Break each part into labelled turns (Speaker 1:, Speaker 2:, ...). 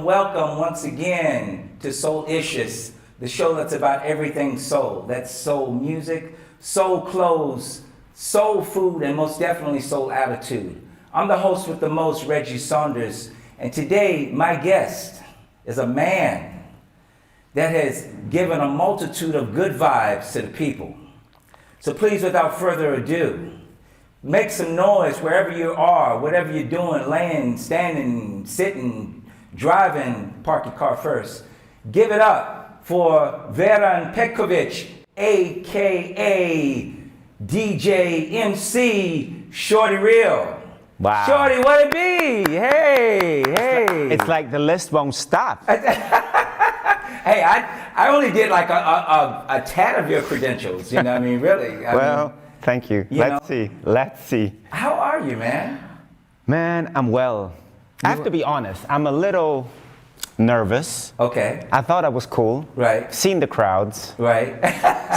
Speaker 1: Welcome once again to Soul-icious, the show that's about everything soul. That's soul music, soul clothes, soul food, and most definitely soul attitude. I'm the host with the most, Reggie Saunders, and today my guest is a man that has given a multitude of good vibes to the people. So please, without further ado, make some noise wherever you are, whatever you're doing, laying, standing, sitting, driving, park your car first. Give it up for Veran Petkovic, a.k.a. DJ MC Shorty Real.
Speaker 2: Wow.
Speaker 1: Shorty, what it be? Hey.
Speaker 2: It's like the list won't stop.
Speaker 1: Hey, I only did like a tad of your credentials, you know what I mean, really. I mean,
Speaker 2: thank you. Let's see.
Speaker 1: How are you, man?
Speaker 2: Man, I'm well. I have to be honest. I'm a little nervous.
Speaker 1: Okay.
Speaker 2: I thought I was cool.
Speaker 1: Right.
Speaker 2: Seen the crowds.
Speaker 1: Right.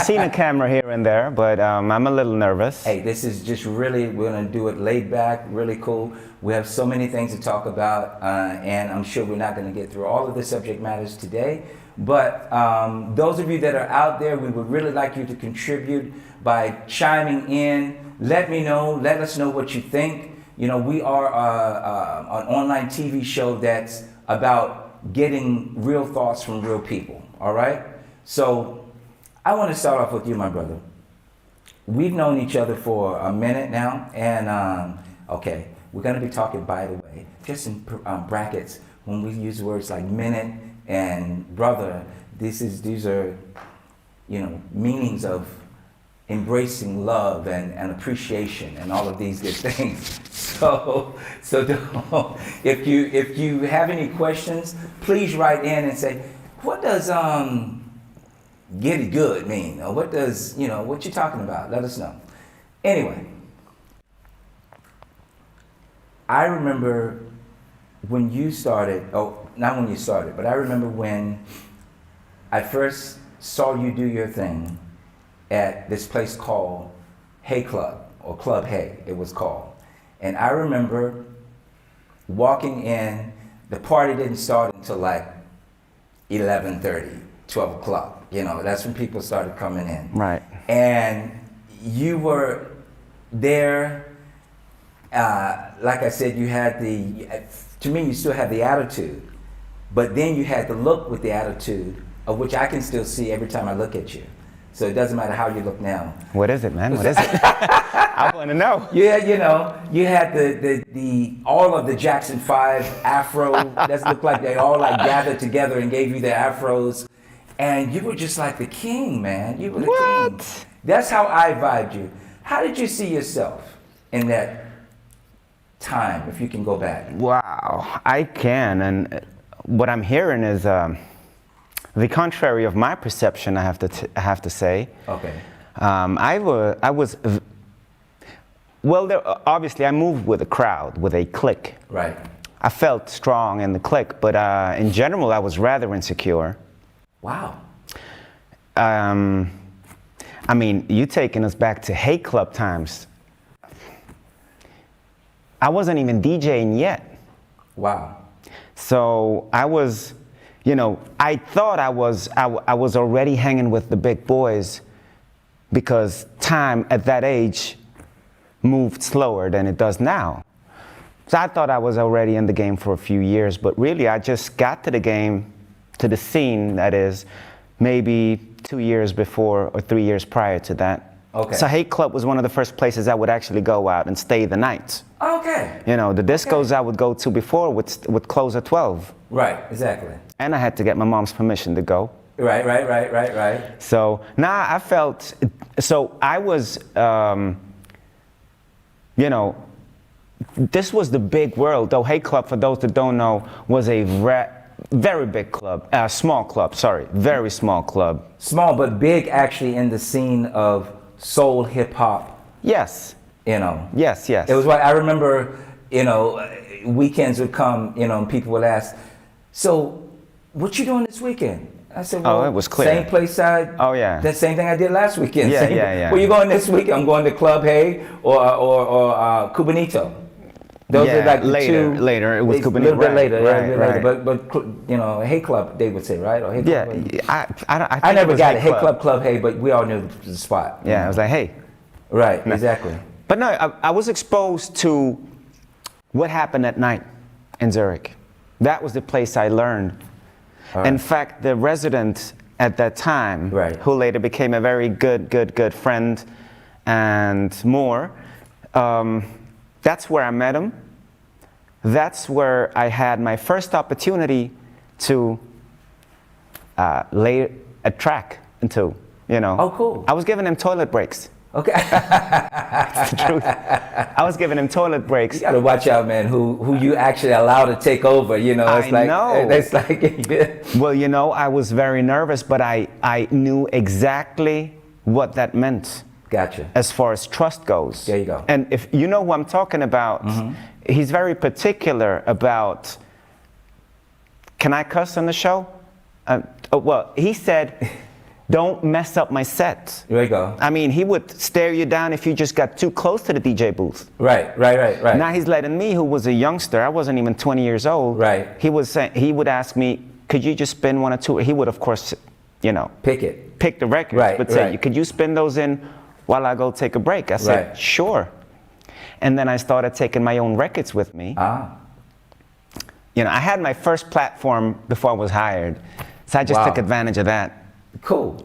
Speaker 2: Seen a camera here and there, but I'm a little nervous.
Speaker 1: Hey, this is just really, we're going to do it laid back, really cool. We have so many things to talk about, and I'm sure we're not going to get through all of the subject matters today. But those of you that are out there, we would really like you to contribute by chiming in. Let us know what you think. You know, we are an online TV show that's about getting real thoughts from real people, all right? So I want to start off with you, my brother. We've known each other for a minute now, and okay, we're going to be talking, by the way, just in brackets, when we use words like minute and brother, these are, you know, meanings of embracing love and appreciation and all of these good things. So if you have any questions, please write in and say, what does get it good mean? Or what does, you know, what you talking about? Let us know. Anyway, I remember when you started, not when you started, but I remember when I first saw you do your thing at this place called Hay Club, or Club Hay, it was called. And I remember walking in, the party didn't start until like 11:30, 12 o'clock. You know, that's when people started coming in.
Speaker 2: Right.
Speaker 1: And you were there, like I said, you had to me, you still had the attitude, but then you had the look with the attitude, of which I can still see every time I look at you. So it doesn't matter how you look now.
Speaker 2: What is it, man? What is it? I want to know.
Speaker 1: Yeah, you know, you had the all of the Jackson 5 afro. That looked like they all like gathered together and gave you their afros, and you were just like the king, man. You were the king. That's how I vibed you. How did you see yourself in that time, if you can go back?
Speaker 2: Wow, I can, and what I'm hearing is the contrary of my perception. I have to say.
Speaker 1: Okay.
Speaker 2: I was. Well, obviously, I moved with a crowd, with a clique.
Speaker 1: Right.
Speaker 2: I felt strong in the clique, but in general, I was rather insecure.
Speaker 1: Wow.
Speaker 2: I mean, you taking us back to Hay Club times. I wasn't even DJing yet.
Speaker 1: Wow.
Speaker 2: So I was, you know, I thought I was already hanging with the big boys because time at that age moved slower than it does now. So I thought I was already in the game for a few years, but really I just got to the game, to the scene, that is, maybe 2 years before or 3 years prior to that.
Speaker 1: Okay.
Speaker 2: So Hay Club was one of the first places I would actually go out and stay the night.
Speaker 1: Okay.
Speaker 2: You know, the discos I would go to before would close at 12.
Speaker 1: Right, exactly.
Speaker 2: And I had to get my mom's permission to go.
Speaker 1: Right.
Speaker 2: So now I felt, so I was, you know, this was the big world. Though Hey Club, for those that don't know, was a very big club, small club, sorry, very small club.
Speaker 1: Small but big actually in the scene of soul hip hop.
Speaker 2: Yes.
Speaker 1: You know.
Speaker 2: Yes, yes.
Speaker 1: It was what I remember, you know, weekends would come, you know, and people would ask, so what you doing this weekend? I said, well,
Speaker 2: it was clear.
Speaker 1: Same place
Speaker 2: Oh, yeah.
Speaker 1: the same thing I did last weekend.
Speaker 2: Yeah,
Speaker 1: Same,
Speaker 2: yeah.
Speaker 1: Where you going this week? I'm going to Club Hey or Cubanito. Those are like the
Speaker 2: later,
Speaker 1: two.
Speaker 2: later. It was
Speaker 1: A little
Speaker 2: Cubanito.
Speaker 1: bit later,
Speaker 2: Right,
Speaker 1: a little
Speaker 2: right.
Speaker 1: later. But you know, Hey Club, they would say, right? Or Hey Club.
Speaker 2: Yeah, I
Speaker 1: I never got it. Hey
Speaker 2: Club.
Speaker 1: Club, Hey, but we all knew the spot.
Speaker 2: Yeah, I was like, hey.
Speaker 1: Right, exactly.
Speaker 2: But no, I was exposed to what happened at night in Zurich. That was the place I learned.
Speaker 1: Right.
Speaker 2: In fact, the resident at that time,
Speaker 1: Right.
Speaker 2: who later became a very good friend and more, that's where I met him. That's where I had my first opportunity to lay a track into, you know.
Speaker 1: Oh, cool.
Speaker 2: I was giving him toilet breaks.
Speaker 1: Okay.
Speaker 2: That's the truth. I was giving him toilet breaks.
Speaker 1: You gotta watch out, man. Who you actually allow to take over? You know, it's
Speaker 2: I
Speaker 1: like
Speaker 2: know.
Speaker 1: It's like.
Speaker 2: Well, you know, I was very nervous, but I knew exactly what that meant.
Speaker 1: Gotcha.
Speaker 2: As far as trust goes.
Speaker 1: There you go.
Speaker 2: And if you know who I'm talking about, he's very particular about. Can I cuss on the show? Well, he said, don't mess up my set.
Speaker 1: There you go.
Speaker 2: I mean, he would stare you down if you just got too close to the DJ booth.
Speaker 1: Right.
Speaker 2: Now he's letting me, who was a youngster, I wasn't even 20 years old.
Speaker 1: Right.
Speaker 2: He would ask me, could you just spin one or two? He would, of course, you know,
Speaker 1: Pick it.
Speaker 2: pick the records,
Speaker 1: Right,
Speaker 2: but say,
Speaker 1: right.
Speaker 2: could you spin those in while I go take a break? I said,
Speaker 1: Right.
Speaker 2: sure. And then I started taking my own records with me.
Speaker 1: Ah.
Speaker 2: You know, I had my first platform before I was hired, so I just
Speaker 1: Wow.
Speaker 2: took advantage of that.
Speaker 1: Cool.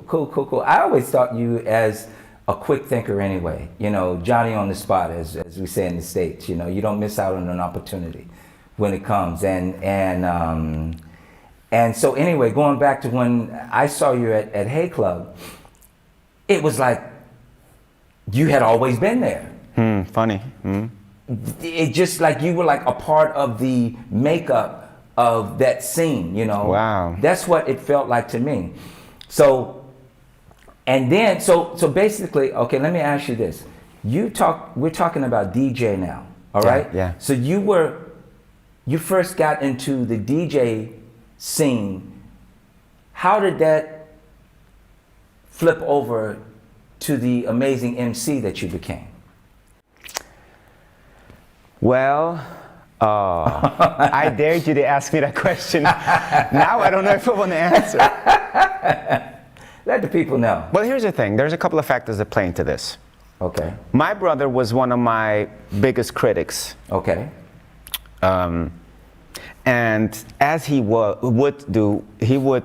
Speaker 1: I always thought you as a quick thinker anyway. You know, Johnny on the spot, as we say in the States. You know, you don't miss out on an opportunity when it comes. And so anyway, going back to when I saw you at Hey Club, it was like you had always been there.
Speaker 2: Funny.
Speaker 1: It just like you were like a part of the makeup of that scene, you know.
Speaker 2: Wow.
Speaker 1: That's what it felt like to me. So, and then, so basically, okay, let me ask you this. We're talking about DJ now, all right?
Speaker 2: Yeah.
Speaker 1: So you first got into the DJ scene. How did that flip over to the amazing MC that you became?
Speaker 2: Well, I dared you to ask me that question. Now I don't know if I want to answer.
Speaker 1: Let the people know.
Speaker 2: Well, here's the thing. There's a couple of factors that play into this.
Speaker 1: Okay.
Speaker 2: My brother was one of my biggest critics.
Speaker 1: Okay.
Speaker 2: And as he would do, he would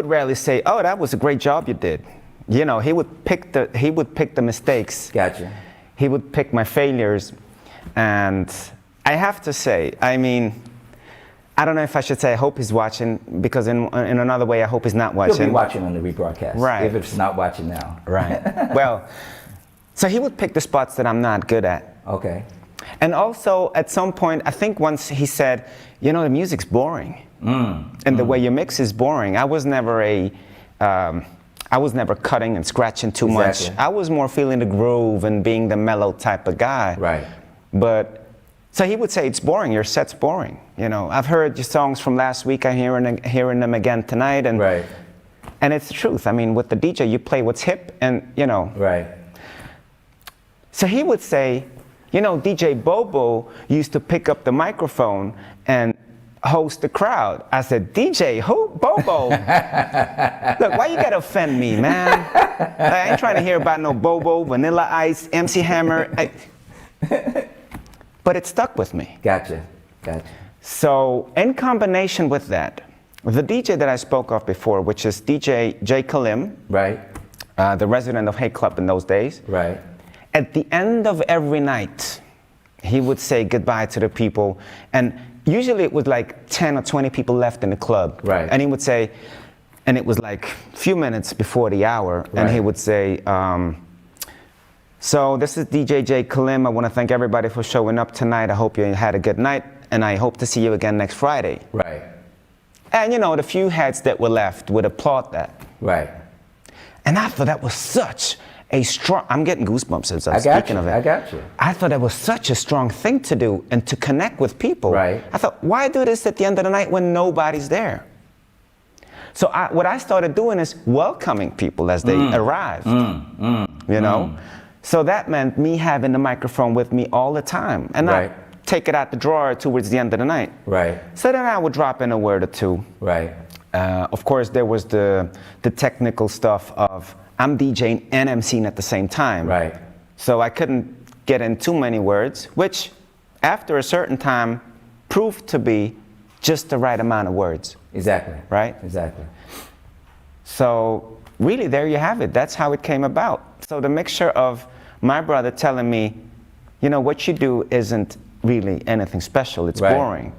Speaker 2: rarely say, "Oh, that was a great job you did." You know, he would pick the mistakes.
Speaker 1: Gotcha.
Speaker 2: He would pick my failures. And I have to say, I mean, I don't know if I should say I hope he's watching, because in another way I hope he's not watching.
Speaker 1: He'll be watching on the rebroadcast.
Speaker 2: Right.
Speaker 1: If it's not watching now.
Speaker 2: Right. Well, so he would pick the spots that I'm not good at.
Speaker 1: Okay.
Speaker 2: And also, at some point, I think once he said, you know, the music's boring. And the way you mix is boring. I was never cutting and scratching too much.
Speaker 1: Exactly.
Speaker 2: I was more feeling the groove and being the mellow type of guy.
Speaker 1: Right.
Speaker 2: But, so he would say, it's boring, your set's boring. You know, I've heard your songs from last week, I'm hearing them again tonight. And,
Speaker 1: Right.
Speaker 2: and it's the truth. I mean, with the DJ, you play what's hip and, you know.
Speaker 1: Right.
Speaker 2: So he would say, you know, DJ Bobo used to pick up the microphone and host the crowd. I said, DJ, who? Bobo? Look, why you gotta offend me, man? I ain't trying to hear about no Bobo, Vanilla Ice, MC Hammer. But it stuck with me.
Speaker 1: Gotcha.
Speaker 2: So in combination with that, the DJ that I spoke of before, which is DJ J. Kalim,
Speaker 1: Right.
Speaker 2: the resident of Hey Club in those days,
Speaker 1: Right.
Speaker 2: at the end of every night, he would say goodbye to the people. And usually it was like 10 or 20 people left in the club.
Speaker 1: Right.
Speaker 2: And he would say, and it was like a few minutes before the hour, and he
Speaker 1: Right.
Speaker 2: would say, So this is DJ J. Kalim. I want to thank everybody for showing up tonight. I hope you had a good night, and I hope to see you again next Friday.
Speaker 1: Right.
Speaker 2: And you know, the few heads that were left would applaud that.
Speaker 1: Right.
Speaker 2: And I thought that was such a strong, I'm getting goosebumps as I'm speaking of it.
Speaker 1: I got you.
Speaker 2: I thought that was such a strong thing to do and to connect with people.
Speaker 1: Right.
Speaker 2: I thought, why do this at the end of the night when nobody's there? So what I started doing is welcoming people as they arrived, you know? So that meant me having the microphone with me all the time and not take it out the drawer towards the end of the night.
Speaker 1: Right.
Speaker 2: So then I would drop in a word or two.
Speaker 1: Right.
Speaker 2: Of course, there was the technical stuff of I'm DJing and MCing at the same time.
Speaker 1: Right.
Speaker 2: So I couldn't get in too many words, which after a certain time proved to be just the right amount of words.
Speaker 1: Exactly.
Speaker 2: Right?
Speaker 1: Exactly.
Speaker 2: So really, there you have it. That's how it came about. So the mixture of my brother telling me, you know, what you do isn't really anything special. It's boring.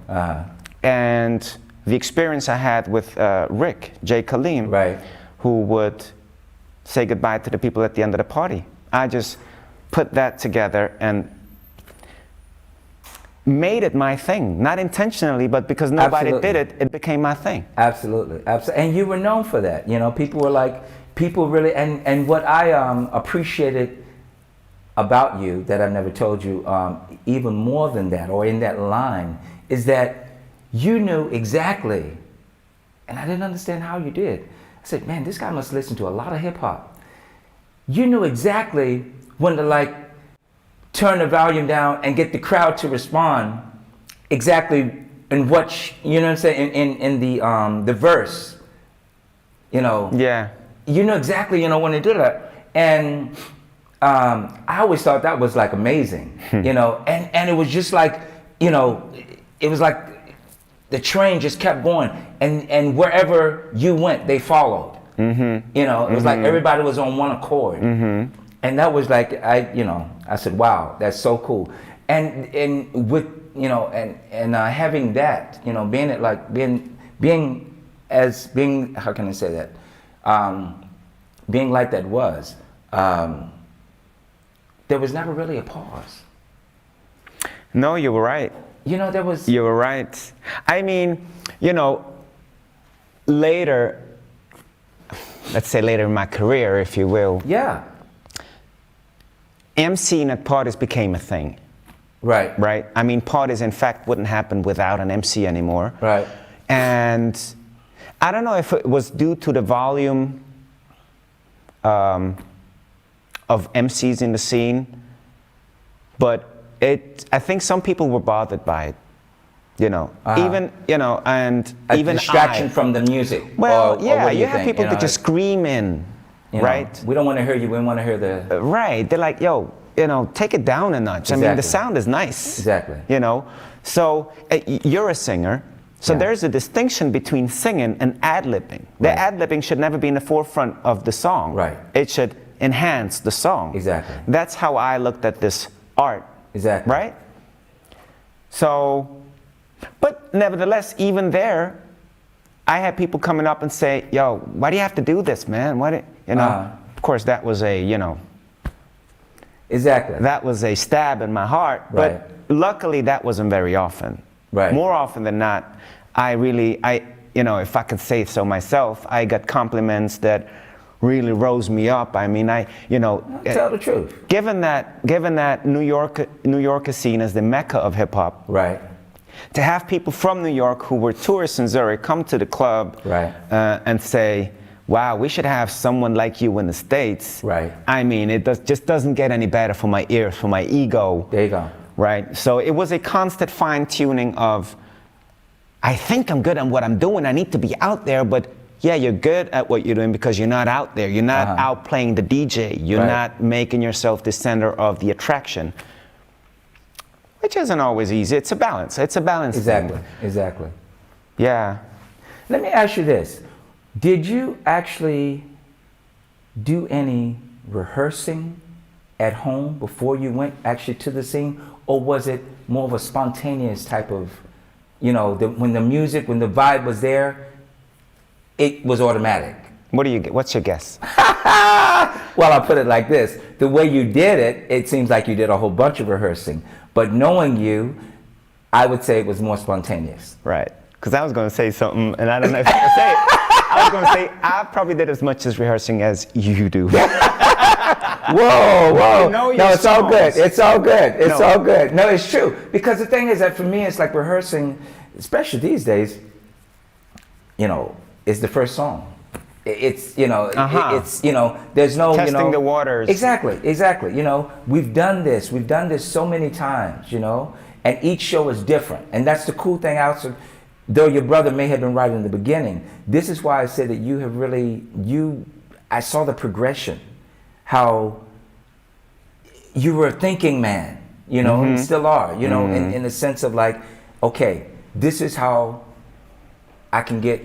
Speaker 2: And the experience I had with Rick, J. Kalim, who would say goodbye to the people at the end of the party. I just put that together and made it my thing, not intentionally, but because nobody did it, it became my thing.
Speaker 1: Absolutely, absolutely. And you were known for that. You know, people were like, people really, and what I appreciated about you that I've never told you, even more than that, or in that line, is that you knew exactly, and I didn't understand how you did. I said, man, this guy must listen to a lot of hip hop. You knew exactly when to like turn the volume down and get the crowd to respond exactly in what, you know what I'm saying, in the verse, you know.
Speaker 2: Yeah.
Speaker 1: You know exactly, you know, when to do that. And I always thought that was like amazing, you know, and it was just like, you know, it was like the train just kept going, and wherever you went, they followed. You know, it was like everybody was on one accord. And that was like, I said, wow, that's so cool. And with, you know, and having that, you know, being it like, being, how can I say that? Being like that was, there was never really a pause.
Speaker 2: No, you were right.
Speaker 1: You know, there was...
Speaker 2: You were right. I mean, you know, later, let's say later in my career, if you will.
Speaker 1: Yeah.
Speaker 2: MCing at parties became a thing.
Speaker 1: Right.
Speaker 2: Right? I mean, parties, in fact, wouldn't happen without an MC anymore.
Speaker 1: Right.
Speaker 2: And I don't know if it was due to the volume of MCs in the scene, but I think some people were bothered by it, you know, even, you know, and
Speaker 1: a
Speaker 2: even
Speaker 1: distraction from the music.
Speaker 2: Well,
Speaker 1: or
Speaker 2: yeah, you have
Speaker 1: think?
Speaker 2: people
Speaker 1: You know,
Speaker 2: that just scream in,
Speaker 1: you know,
Speaker 2: right?
Speaker 1: We don't want to hear you, we want to hear the...
Speaker 2: Right, they're like, yo, you know, take it down a notch.
Speaker 1: Exactly.
Speaker 2: I mean, the sound is nice.
Speaker 1: Exactly.
Speaker 2: You know, so you're a singer, so there's a distinction between singing and ad-libbing. The ad-libbing should never be in the forefront of the song.
Speaker 1: Right.
Speaker 2: It should enhance the song.
Speaker 1: Exactly.
Speaker 2: That's how I looked at this art.
Speaker 1: Exactly.
Speaker 2: Right? So, but nevertheless, even there, I had people coming up and say, yo, why do you have to do this, man? Why you know, of course, that was a, you know,
Speaker 1: exactly.
Speaker 2: That was a stab in my heart.
Speaker 1: Right.
Speaker 2: But luckily, that wasn't very often.
Speaker 1: Right.
Speaker 2: More often than not, you know, if I could say so myself, I got compliments that really rose me up. I mean, you know,
Speaker 1: tell the truth.
Speaker 2: Given that New York is seen as the mecca of hip hop,
Speaker 1: right?
Speaker 2: To have people from New York who were tourists in Zurich come to the club,
Speaker 1: right,
Speaker 2: and say, "Wow, we should have someone like you in the States."
Speaker 1: Right.
Speaker 2: I mean, it just doesn't get any better for my ears, for my ego.
Speaker 1: There you go.
Speaker 2: Right. So it was a constant fine tuning of, I think I'm good at what I'm doing. I need to be out there, but. Yeah, you're good at what you're doing because you're not out there. You're not out playing the DJ. You're not making yourself the center of the attraction, which isn't always easy. It's a balance. It's a balance.
Speaker 1: Exactly.
Speaker 2: thing.
Speaker 1: Exactly.
Speaker 2: Yeah.
Speaker 1: Let me ask you this. Did you actually do any rehearsing at home before you went actually to the scene? Or was it more of a spontaneous type of, you know, when the music, when the vibe was there, it was automatic?
Speaker 2: What's your guess?
Speaker 1: Well, I'll put it like this. The way you did it, it seems like you did a whole bunch of rehearsing. But knowing you, I would say it was more spontaneous.
Speaker 2: Right. Because I was going to say something, and I don't know if I can say it. I was going to say, I probably did as much as rehearsing as you do.
Speaker 1: Whoa. No, it's all good. It's all good. It's all good. No, it's true. Because the thing is that for me, it's like rehearsing, especially these days, is the first song. It's, it's, there's no,
Speaker 2: testing the waters.
Speaker 1: Exactly. We've done this so many times, and each show is different. And that's the cool thing also, though your brother may have been right in the beginning, this is why I said that you have really, I saw the progression, how you were a thinking man, and still are, in the sense of like, okay, this is how I can get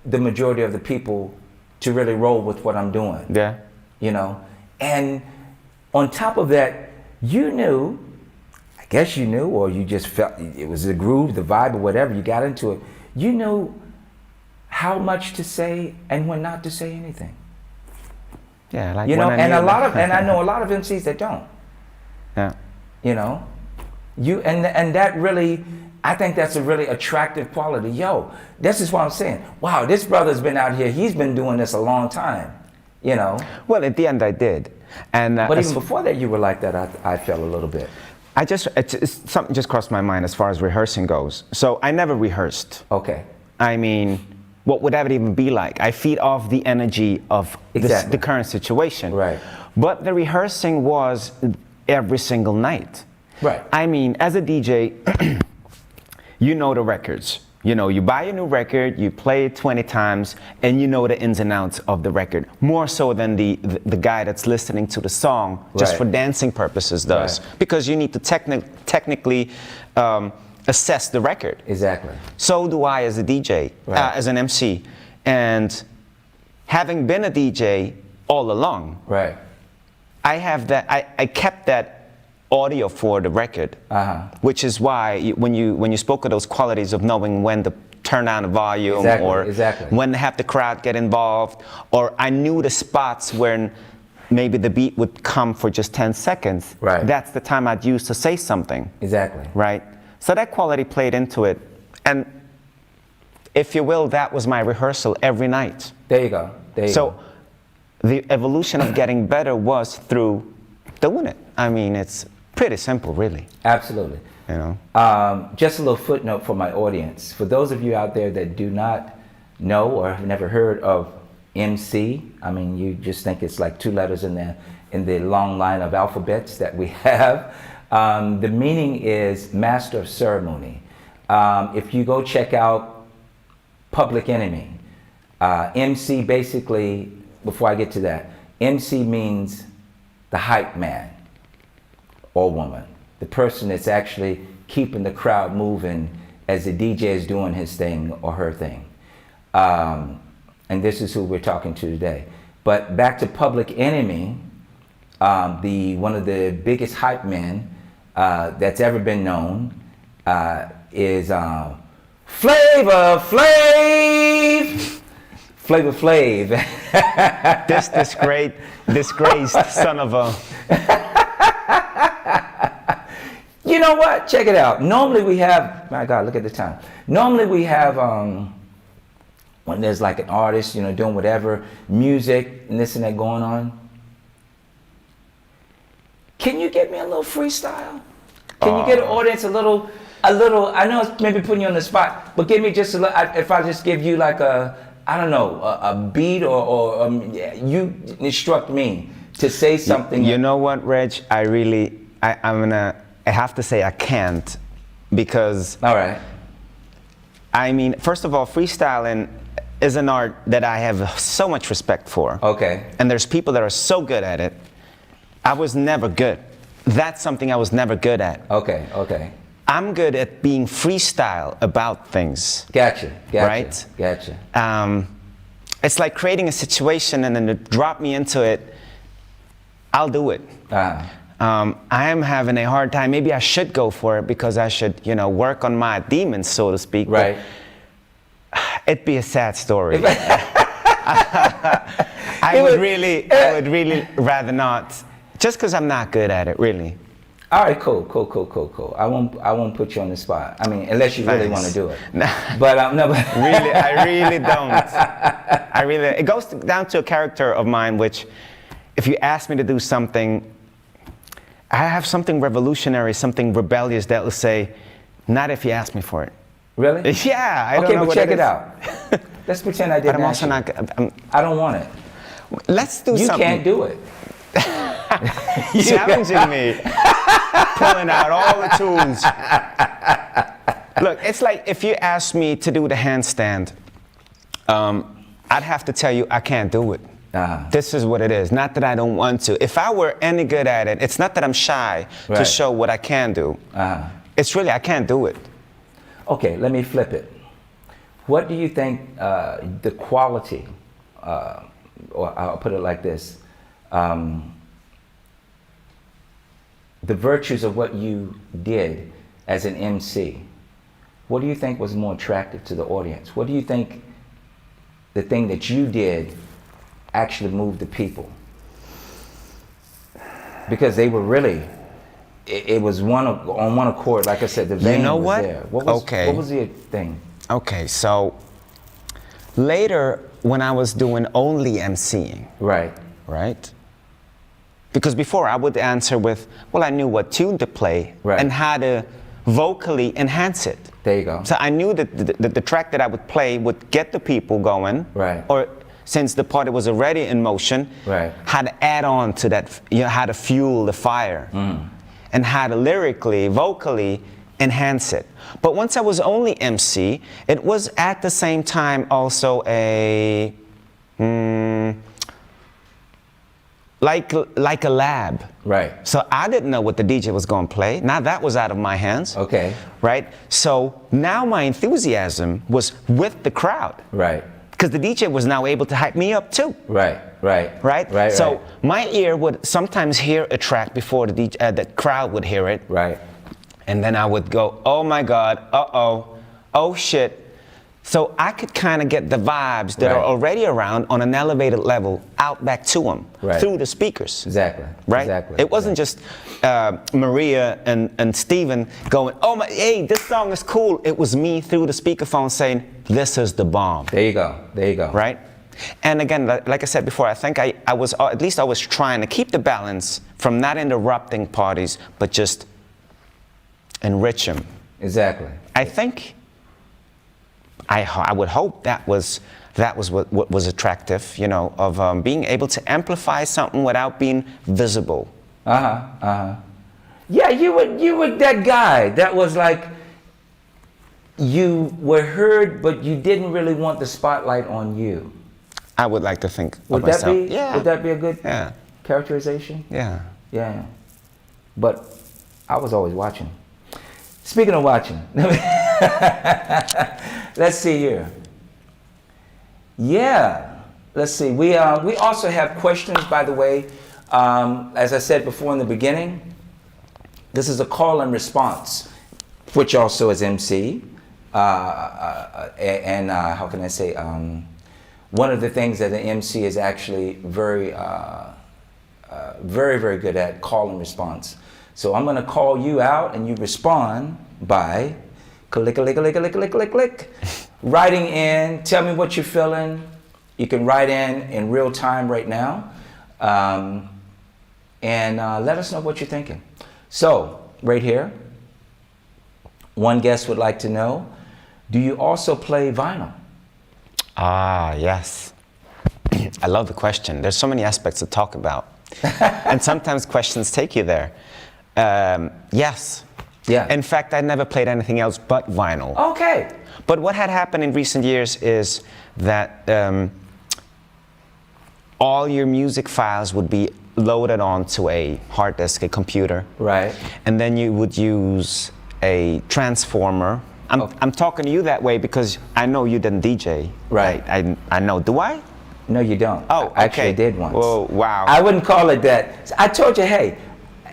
Speaker 1: the majority of the people to really roll with what I'm doing.
Speaker 2: Yeah.
Speaker 1: And on top of that, I guess you knew, or you just felt it was the groove, the vibe, or whatever, you got into it. You knew how much to say and when not to say anything.
Speaker 2: Yeah, like
Speaker 1: and I know a lot of MCs that don't.
Speaker 2: Yeah.
Speaker 1: And that really, I think that's a really attractive quality. This is what I'm saying. Wow, this brother's been out here. He's been doing this a long time.
Speaker 2: Well, at the end I did. And
Speaker 1: but even before that, you were like that. I felt a little bit.
Speaker 2: Something just crossed my mind as far as rehearsing goes. So I never rehearsed.
Speaker 1: Okay.
Speaker 2: I mean, what would that even be like? I feed off the energy of the current situation.
Speaker 1: Right.
Speaker 2: But the rehearsing was every single night.
Speaker 1: Right.
Speaker 2: I mean, as a DJ, you know the records. You buy a new record, you play it 20 times, and you know the ins and outs of the record. More so than the guy that's listening to the song just for dancing purposes does. Right. Because you need to technically assess the record.
Speaker 1: Exactly.
Speaker 2: So do I as a DJ, as an MC. And having been a DJ all along,
Speaker 1: right,
Speaker 2: I have that. I kept that audio for the record, which is why when you spoke of those qualities of knowing when to turn down the volume or when to have the crowd get involved, or I knew the spots when maybe the beat would come for just 10 seconds.
Speaker 1: Right.
Speaker 2: That's the time I'd use to say something.
Speaker 1: Exactly.
Speaker 2: Right. So that quality played into it, and if you will, that was my rehearsal every night.
Speaker 1: There you go.
Speaker 2: So the evolution of getting better was through doing it. I mean, it's pretty simple, really.
Speaker 1: Absolutely. Just a little footnote for my audience. For those of you out there that do not know or have never heard of MC, I mean, you just think it's like two letters in the long line of alphabets that we have. The meaning is Master of Ceremony. If you go check out Public Enemy, MC basically, before I get to that, MC means the hype man or woman, the person that's actually keeping the crowd moving as the DJ is doing his thing or her thing. And this is who we're talking to today. But back to Public Enemy, one of the biggest hype men that's ever been known is Flavor Flav.
Speaker 2: This disgraced son of a...
Speaker 1: You know what? Check it out. Normally we have, my God, look at the time. Normally we have, when there's like an artist, doing whatever, music and this and that going on. Can you get me a little freestyle? Can you get an audience a little, I know it's maybe putting you on the spot, but give me just a little, if I just give you like a beat or you instruct me to say something.
Speaker 2: You know what, Reg? I have to say I can't, because
Speaker 1: all right.
Speaker 2: I mean, first of all, freestyling is an art that I have so much respect for.
Speaker 1: Okay.
Speaker 2: And there's people that are so good at it. I was never good. That's something I was never good at.
Speaker 1: Okay.
Speaker 2: I'm good at being freestyle about things.
Speaker 1: Gotcha.
Speaker 2: Right?
Speaker 1: Gotcha.
Speaker 2: It's like creating a situation and then to drop me into it, I'll do it. I am having a hard time. Maybe I should go for it because I should, work on my demons, so to speak.
Speaker 1: Right.
Speaker 2: It'd be a sad story. I would really rather not, just because I'm not good at it, really.
Speaker 1: All right, cool. I won't put you on the spot. I mean, unless you really want to do it. But no, but
Speaker 2: really, I really don't. It goes down to a character of mine, which, if you ask me to do something, I have something revolutionary, something rebellious that will say, not if you ask me for it.
Speaker 1: Really?
Speaker 2: Yeah. I don't
Speaker 1: okay,
Speaker 2: know
Speaker 1: but
Speaker 2: what
Speaker 1: check
Speaker 2: it
Speaker 1: it out. Let's pretend I didn't.
Speaker 2: But I'm also
Speaker 1: ask you.
Speaker 2: not.
Speaker 1: I don't want it.
Speaker 2: Let's do
Speaker 1: You
Speaker 2: something.
Speaker 1: can't do it.
Speaker 2: Challenging me, pulling out all the tools. Look, it's like if you asked me to do the handstand, I'd have to tell you I can't do it. This is what it is. Not that I don't want to. If I were any good at it, it's not that I'm shy to show what I can do. It's really I can't do it.
Speaker 1: Okay, let me flip it. What do you think the quality, or I'll put it like this, the virtues of what you did as an MC, what do you think was more attractive to the audience? What do you think the thing that you did actually moved the people? Because they were really, it was on one accord. Like I said, the vein was there. What was the thing?
Speaker 2: Okay, so later when I was doing only MCing. Right? Because before I would answer with, well, I knew what tune to play and how to vocally enhance it.
Speaker 1: There you go.
Speaker 2: So I knew that the track that I would play would get the people going. Or since the party was already in motion, how to add on to that, how to fuel the fire. And how to lyrically, vocally enhance it. But once I was only MC, it was at the same time also a, like a lab. So I didn't know what the DJ was going to play. Now that was out of my hands. Right? So now my enthusiasm was with the crowd. Because the DJ was now able to hype me up too. So my ear would sometimes hear a track before the DJ, the crowd would hear it. And then I would go, oh my God, oh shit. So I could kind of get the vibes that are already around on an elevated level out back to them through the speakers. It wasn't just Maria and Steven going, oh my, hey, this song is cool. It was me through the speakerphone saying, this is the bomb.
Speaker 1: There you go.
Speaker 2: Right? And again, like I said before, I think I was, at least I was trying to keep the balance from not interrupting parties, but just enrich them. I think, I would hope that was what was attractive, of being able to amplify something without being visible.
Speaker 1: Yeah, you were that guy that was like, you were heard, but you didn't really want the spotlight on you.
Speaker 2: I would like to think
Speaker 1: would
Speaker 2: of myself.
Speaker 1: Would that be a good characterization? Yeah. But I was always watching. Speaking of watching, let's see here. Yeah, let's see. We also have questions, by the way. As I said before in the beginning, this is a call and response, which also is MC. And how can I say? One of the things that the MC is actually very, very good at, call and response. So I'm going to call you out and you respond by click, writing in, tell me what you're feeling. You can write in real time right now. And let us know what you're thinking. So right here, one guest would like to know, do you also play vinyl?
Speaker 2: Yes. I love the question. There's so many aspects to talk about. And sometimes questions take you there. Yes. In fact, I never played anything else but vinyl. But what had happened in recent years is that all your music files would be loaded onto a hard disk, a computer. And then you would use a transformer. I'm talking to you that way because I know you didn't DJ. I know. Do I?
Speaker 1: No, you don't.
Speaker 2: Oh, okay.
Speaker 1: I actually did once.
Speaker 2: Oh, wow.
Speaker 1: I wouldn't call it that. I told you, hey,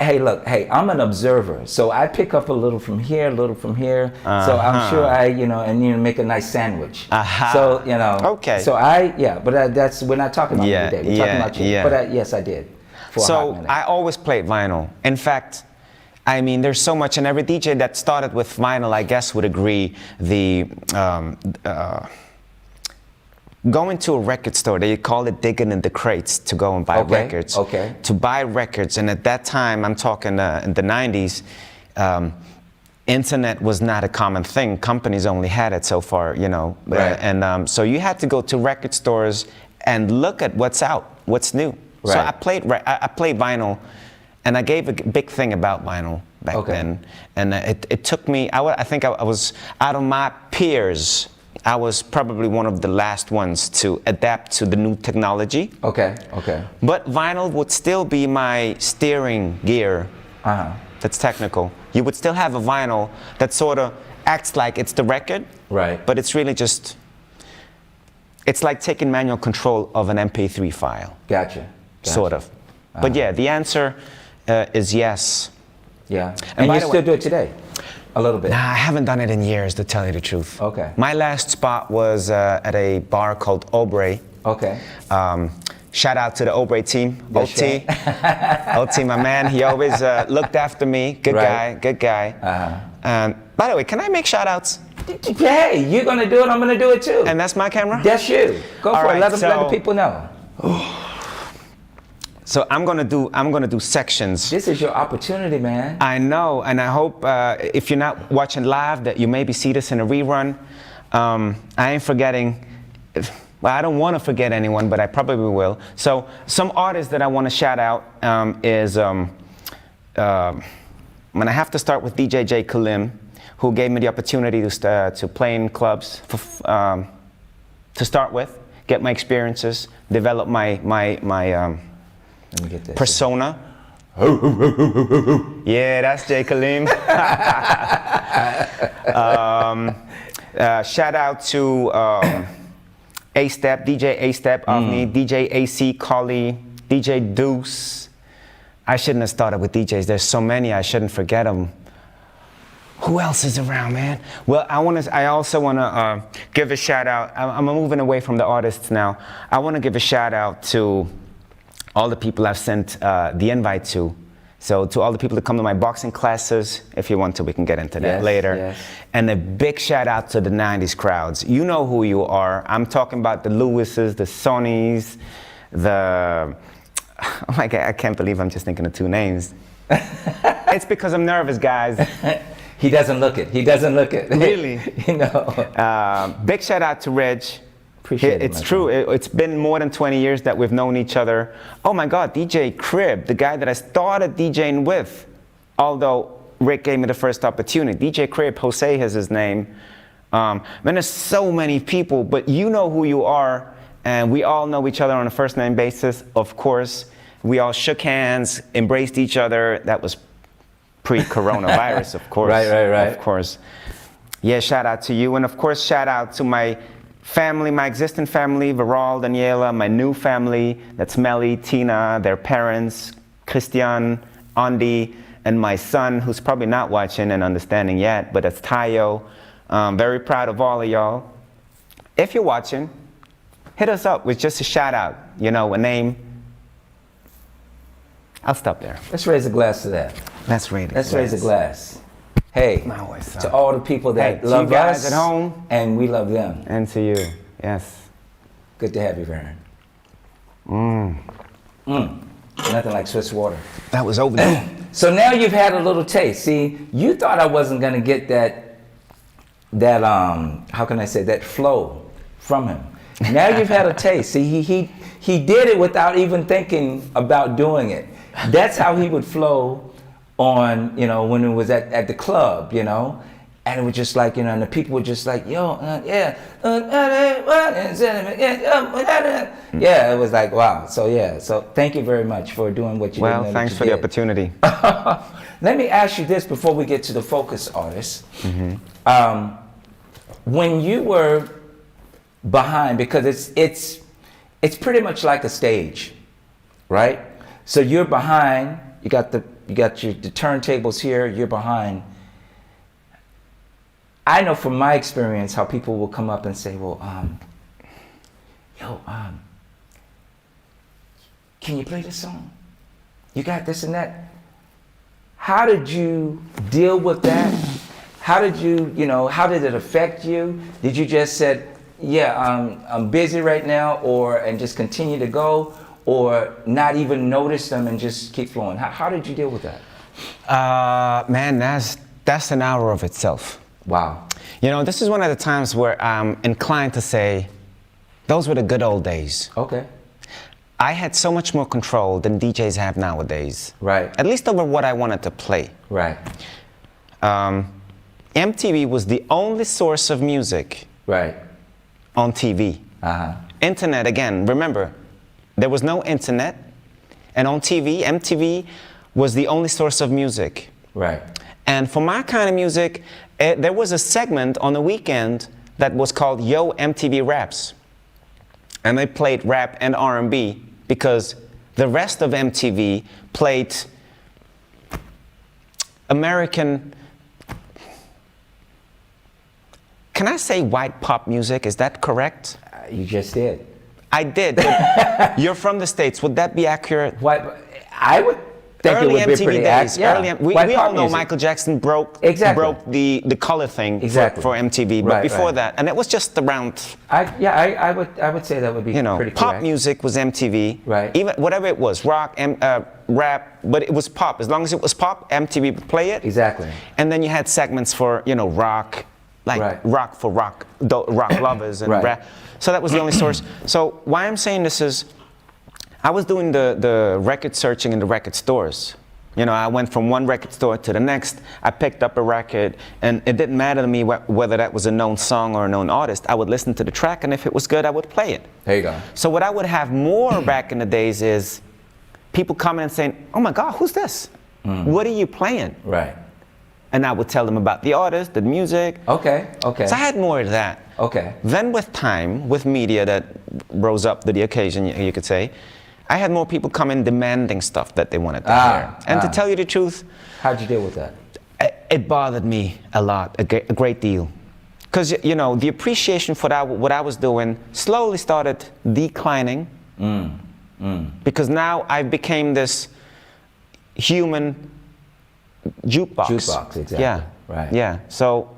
Speaker 1: Hey, look, hey, I'm an observer, so I pick up a little from here, a little from here. So I'm sure make a nice sandwich. So,
Speaker 2: Okay.
Speaker 1: So but that's, we're not talking about me today. We're talking about you.
Speaker 2: Yeah.
Speaker 1: But yes, I did. For a hot
Speaker 2: So
Speaker 1: minute.
Speaker 2: I always played vinyl. In fact, I mean, there's so much, and every DJ that started with vinyl, I guess, would agree. Going to a record store, they call it digging in the crates to go and buy records.
Speaker 1: Okay.
Speaker 2: To buy records, and at that time, I'm talking in the 90s, internet was not a common thing. Companies only had it so far,
Speaker 1: Right.
Speaker 2: And so you had to go to record stores and look at what's out, what's new.
Speaker 1: Right.
Speaker 2: So I played vinyl, and I gave a big thing about vinyl back then. And it took me, I think I was, out of my peers, I was probably one of the last ones to adapt to the new technology.
Speaker 1: Okay.
Speaker 2: But vinyl would still be my steering gear. That's technical. You would still have a vinyl that sort of acts like it's the record.
Speaker 1: Right.
Speaker 2: But it's really just, it's like taking manual control of an MP3 file.
Speaker 1: Gotcha.
Speaker 2: Sort of. But yeah, the answer is yes.
Speaker 1: Yeah. And you still do it today? A little bit?
Speaker 2: Nah, I haven't done it in years, to tell you the truth.
Speaker 1: Okay.
Speaker 2: My last spot was at a bar called Aubrey.
Speaker 1: Okay.
Speaker 2: Shout out to the Aubrey team,
Speaker 1: Yes,
Speaker 2: OT. OT, my man, he always looked after me. Good guy. By the way, can I make shout outs?
Speaker 1: Hey, you're going to do it, I'm going to do it too.
Speaker 2: And that's my camera?
Speaker 1: That's you. Go for it. Let the people know.
Speaker 2: So I'm gonna do sections.
Speaker 1: This is your opportunity, man.
Speaker 2: I know, and I hope if you're not watching live that you maybe see this in a rerun. I ain't forgetting. Well, I don't want to forget anyone, but I probably will. So some artists that I want to shout out is I'm gonna have to start with DJ J. Kalim, who gave me the opportunity to play in clubs to start with, get my experiences, develop my
Speaker 1: Let me get this.
Speaker 2: persona. Yeah, that's J. Kalim. Shout out to A-Step, DJ A-Step, Avni, DJ AC, Collie, DJ Deuce. I shouldn't have started with DJs. There's so many, I shouldn't forget them. Who else is around, man? Well, I also want to give a shout out. I'm moving away from the artists now. I want to give a shout out to all the people I've sent the invite to. So to all the people that come to my boxing classes, if you want to, we can get into that later. Yes. And a big shout out to the 90s crowds. You know who you are. I'm talking about the Lewises, the Sonys, oh my God, I can't believe I'm just thinking of two names. It's because I'm nervous, guys.
Speaker 1: He doesn't look it.
Speaker 2: Really? Big shout out to Reg.
Speaker 1: Appreciate it.
Speaker 2: It's true. It's been more than 20 years that we've known each other. Oh my God, DJ Crib, the guy that I started DJing with, although Rick gave me the first opportunity. DJ Crib, Jose is his name. Man, there's so many people, but you know who you are, and we all know each other on a first name basis, of course. We all shook hands, embraced each other. That was pre-coronavirus, of course.
Speaker 1: Right.
Speaker 2: Of course. Yeah, shout out to you, and of course, shout out to my family, my existing family, Viral, Daniela, my new family, that's Melly, Tina, their parents, Christian, Andy, and my son, who's probably not watching and understanding yet, but that's Tayo. Very proud of all of y'all. If you're watching, hit us up with just a shout out, a name. I'll stop there.
Speaker 1: Let's raise a glass to that.
Speaker 2: Let's
Speaker 1: raise a glass. Hey, to all the people that love
Speaker 2: you guys
Speaker 1: us
Speaker 2: at home,
Speaker 1: and we love them.
Speaker 2: and to you, yes.
Speaker 1: Good to have you, Vern. Nothing like Swiss water.
Speaker 2: That was over there.
Speaker 1: So now you've had a little taste. See, you thought I wasn't gonna get that how can I say, that flow from him. Now you've had a taste. See, he did it without even thinking about doing it. That's how he would flow on, when it was at the club, and it was just like, and the people were just like, yo, yeah, it was like, wow. So thank you very much for doing what you did.
Speaker 2: Well, thanks for the opportunity.
Speaker 1: Let me ask you this before we get to the focus artist. When you were behind, because it's pretty much like a stage, right? So you're behind, you got the you got the turntables here, you're behind. I know from my experience how people will come up and say, well, can you play this song? You got this and that. How did you deal with that? How did how did it affect you? Did you just said, yeah, I'm busy right now, and just continue to go, or not even notice them and just keep flowing? How did you deal with that?
Speaker 2: Man, that's an hour of itself.
Speaker 1: Wow.
Speaker 2: This is one of the times where I'm inclined to say, those were the good old days.
Speaker 1: Okay.
Speaker 2: I had so much more control than DJs have nowadays.
Speaker 1: Right.
Speaker 2: At least over what I wanted to play.
Speaker 1: Right.
Speaker 2: MTV was the only source of music.
Speaker 1: Right.
Speaker 2: On TV.
Speaker 1: Uh-huh.
Speaker 2: Internet, again, remember, there was no internet. And on TV, MTV was the only source of music.
Speaker 1: Right.
Speaker 2: And for my kind of music, there was a segment on the weekend that was called Yo MTV Raps. And they played rap and R&B because the rest of MTV played American, can I say white pop music? Is that correct?
Speaker 1: You just did.
Speaker 2: I did. But you're from the States. Would that be accurate?
Speaker 1: White, I would think
Speaker 2: early
Speaker 1: it would
Speaker 2: MTV
Speaker 1: be pretty
Speaker 2: days.
Speaker 1: yeah.
Speaker 2: We all know Michael Jackson broke the color thing for MTV. But before that, and it was just around.
Speaker 1: I would say that would be pretty
Speaker 2: pop
Speaker 1: correct.
Speaker 2: music was MTV.
Speaker 1: Right.
Speaker 2: Even whatever it was, rock, rap, but it was pop. As long as it was pop, MTV would play it.
Speaker 1: Exactly.
Speaker 2: And then you had segments for rock, like rock for rock lovers and rap. So that was the only source. So why I'm saying this is, I was doing the record searching in the record stores. I went from one record store to the next. I picked up a record, and it didn't matter to me whether that was a known song or a known artist. I would listen to the track, and if it was good, I would play it.
Speaker 1: There you go.
Speaker 2: So what I would have more back in the days is people coming and saying, oh my God, who's this? What are you playing?
Speaker 1: Right.
Speaker 2: And I would tell them about the artist, the music.
Speaker 1: Okay.
Speaker 2: So I had more of that.
Speaker 1: Okay.
Speaker 2: Then with time, with media that rose up to the occasion, you could say, I had more people come in demanding stuff that they wanted to hear. And to tell you the truth,
Speaker 1: how'd you deal with that?
Speaker 2: It bothered me a lot, a great deal. Because, the appreciation for what I was doing slowly started declining. Because now I became this human jukebox.
Speaker 1: Jukebox, exactly.
Speaker 2: Yeah.
Speaker 1: Right.
Speaker 2: Yeah. So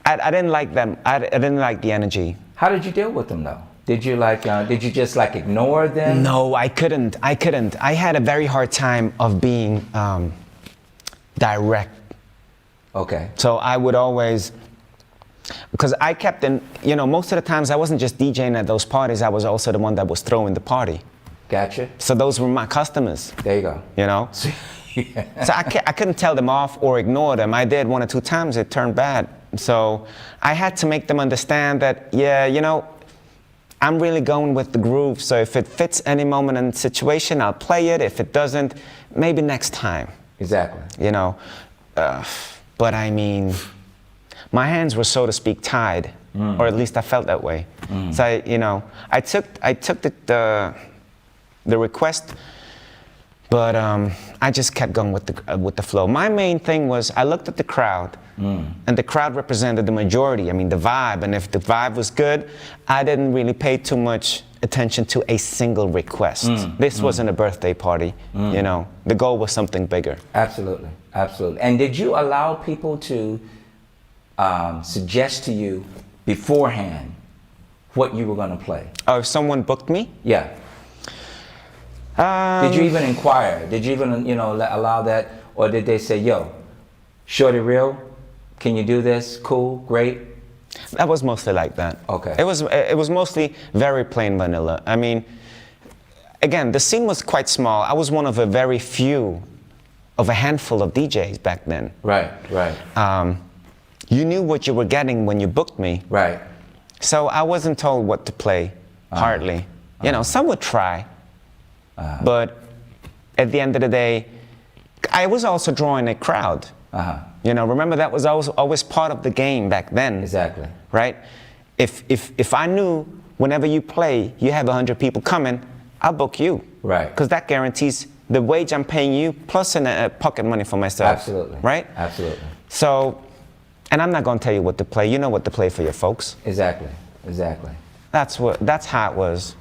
Speaker 2: I didn't like them. I didn't like the energy.
Speaker 1: How did you deal with them though? Did you just ignore them?
Speaker 2: No, I couldn't. I had a very hard time of being direct.
Speaker 1: Okay.
Speaker 2: So I would always, because I kept in, most of the times I wasn't just DJing at those parties, I was also the one that was throwing the party.
Speaker 1: Gotcha.
Speaker 2: So those were my customers.
Speaker 1: There you go.
Speaker 2: Yeah. So I couldn't tell them off or ignore them. I did 1 or 2 times, it turned bad. So I had to make them understand that, I'm really going with the groove. So if it fits any moment and situation, I'll play it. If it doesn't, maybe next time.
Speaker 1: Exactly.
Speaker 2: But I mean, my hands were, so to speak, tied, or at least I felt that way. So I took the request. But I just kept going with the flow. My main thing was I looked at the crowd, and the crowd represented the majority. I mean, the vibe. And if the vibe was good, I didn't really pay too much attention to a single request. This wasn't a birthday party. The goal was something bigger.
Speaker 1: Absolutely, absolutely. And did you allow people to suggest to you beforehand what you were going to play?
Speaker 2: Oh, if someone booked me?
Speaker 1: Yeah. Did you even inquire? Did you even, allow that? Or did they say, yo, shorty real, can you do this? Cool, great?
Speaker 2: That was mostly like that.
Speaker 1: Okay.
Speaker 2: It was mostly very plain vanilla. I mean, again, the scene was quite small. I was one of a very few, of a handful of DJs back then.
Speaker 1: Right.
Speaker 2: You knew what you were getting when you booked me.
Speaker 1: Right.
Speaker 2: So I wasn't told what to play, hardly. Some would try. But at the end of the day, I was also drawing a crowd. Remember that was always part of the game back then.
Speaker 1: Exactly.
Speaker 2: Right? If I knew whenever you play, you have 100 people coming, I'll book you.
Speaker 1: Right.
Speaker 2: Because that guarantees the wage I'm paying you plus pocket money for myself.
Speaker 1: Absolutely.
Speaker 2: Right?
Speaker 1: Absolutely.
Speaker 2: So, and I'm not going to tell you what to play. You know what to play for your folks.
Speaker 1: Exactly. Exactly.
Speaker 2: That's how it was.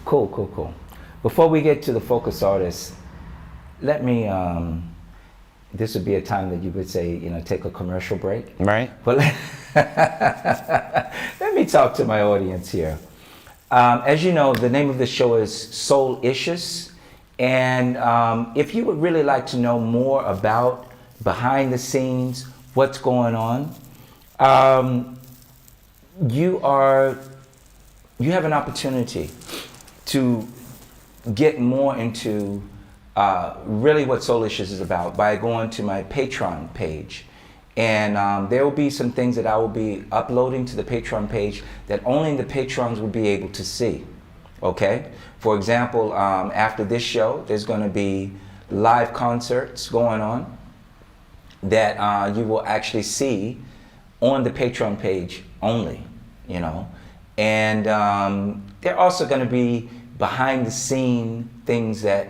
Speaker 1: Cool, cool, cool. Before we get to the focus artist, let me, this would be a time that you would say, you know, take a commercial break.
Speaker 2: Right.
Speaker 1: But let me talk to my audience here. As you know, the name of the show is Soul Issues. And if you would really like to know more about behind the scenes, what's going on, you have an opportunity to get more into really what Soul Issues is about by going to my Patreon page. And there will be some things that I will be uploading to the Patreon page that only the patrons will be able to see. Okay? For example, after this show, there's going to be live concerts going on that you will actually see on the Patreon page only, you know. And there are also going to be behind the scene things that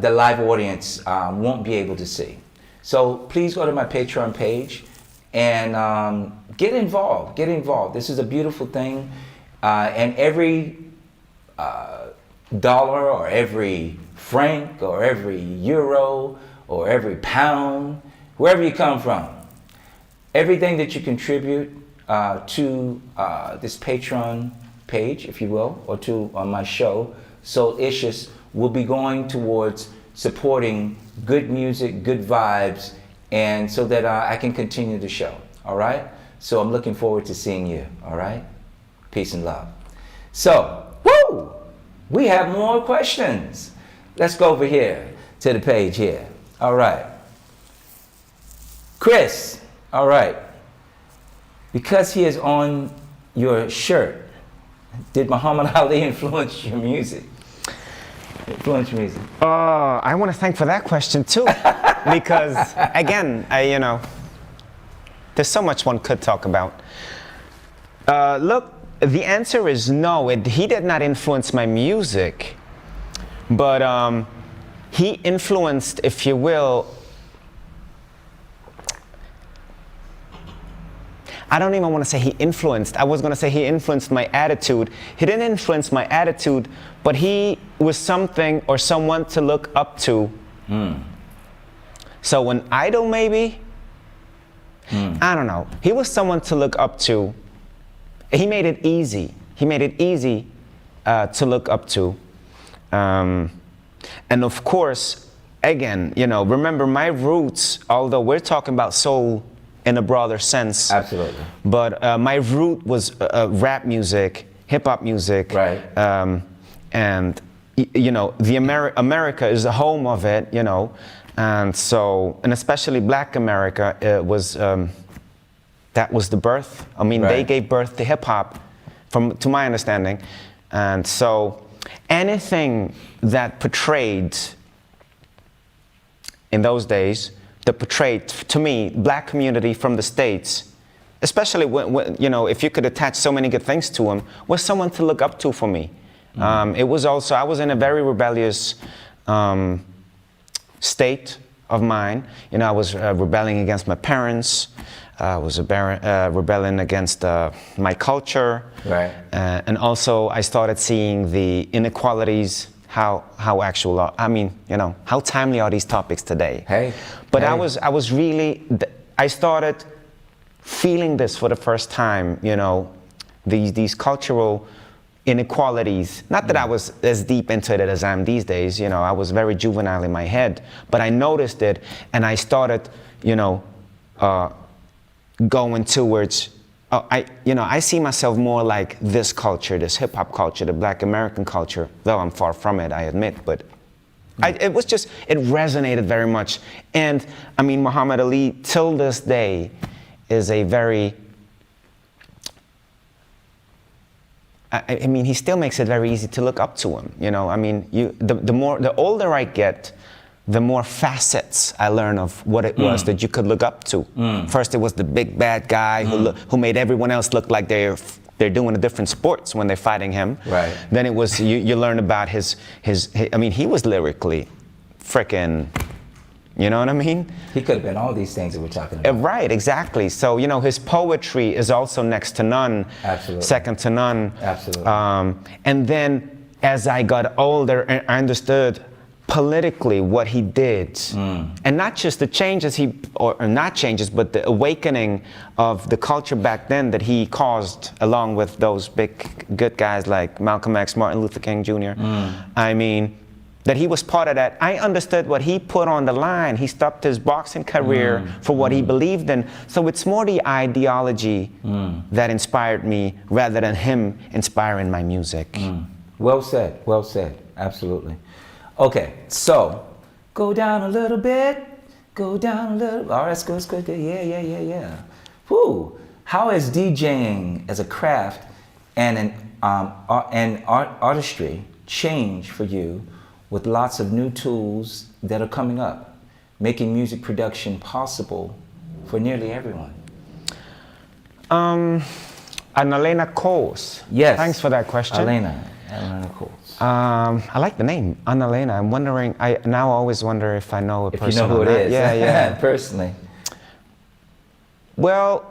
Speaker 1: the live audience won't be able to see. So please go to my Patreon page and get involved. Get involved. This is a beautiful thing, and every dollar or every franc or every euro or every pound, wherever you come from, everything that you contribute to this Patreon page, if you will, or to my show, Soul Issues, will be going towards supporting good music, good vibes, and so that I can continue the show, all right? So I'm looking forward to seeing you, all right? Peace and love. So, woo! We have more questions. Let's go over here to the page here. All right. Chris, all right. Because he is on your shirt, did Muhammad Ali influence your music? Influence your music?
Speaker 2: I want to thank for that question too, because again, there's so much one could talk about. Look, the answer is no. He did not influence my music, but he influenced, if you will, I don't even want to say he influenced. I was going to say he influenced my attitude. He didn't influence my attitude, but he was something or someone to look up to. So an idol maybe? I don't know. He was someone to look up to. He made it easy. He made it easy to look up to. And of course, again, remember my roots, although we're talking about soul in a broader sense.
Speaker 1: Absolutely.
Speaker 2: But my root was rap music, hip hop music.
Speaker 1: Right.
Speaker 2: And America is the home of it, and so, and especially Black America, it was that was the birth. I mean, They gave birth to hip hop, to my understanding, and so anything that portrayed in those days, that portrayed to me Black community from the States, especially when if you could attach so many good things to him, was someone to look up to for me. It was also, I was in a very rebellious state of mind. I was rebelling against my parents. I was rebelling against my culture.
Speaker 1: Right.
Speaker 2: And also I started seeing the inequalities, how timely are these topics today? But I was really, I started feeling this for the first time, these cultural inequalities. Not that I was as deep into it as I am these days, I was very juvenile in my head, but I noticed it and I started, going towards, I see myself more like this culture, this hip hop culture, the Black American culture, though I'm far from it, I admit, but it resonated very much. And I mean, Muhammad Ali, till this day, is a very, I mean, he still makes it very easy to look up to him. I mean, the older I get, the more facets I learn of what it was that you could look up to. First, it was the big bad guy who made everyone else look like they're they're doing the different sports when they're fighting him.
Speaker 1: Right.
Speaker 2: Then it was, you learn about his, I mean, he was lyrically frickin', you know what I mean?
Speaker 1: He could have been all these things that we're talking about.
Speaker 2: Right, exactly. So, you know, his poetry is also next to none.
Speaker 1: Absolutely.
Speaker 2: Second to none.
Speaker 1: Absolutely.
Speaker 2: And then as I got older, I understood politically what he did. And not just the changes or not changes, but the awakening of the culture back then that he caused, along with those big good guys like Malcolm X, Martin Luther King Jr. I mean, that he was part of that. I understood what he put on the line. He stopped his boxing career for what he believed in. So it's more the ideology that inspired me rather than him inspiring my music.
Speaker 1: Well said, well said, absolutely. Okay, so go down a little bit, go down a little. All right, that's good, that's good, good. Yeah. Whew. How has DJing as a craft and an artistry changed for you with lots of new tools that are coming up, making music production possible for nearly everyone?
Speaker 2: Elena Coles.
Speaker 1: Yes.
Speaker 2: Thanks for that question.
Speaker 1: Elena Coles.
Speaker 2: I like the name, Elena. I'm wondering, I now always wonder if I know a person.
Speaker 1: If you know who it is.
Speaker 2: Yeah.
Speaker 1: Personally.
Speaker 2: Well.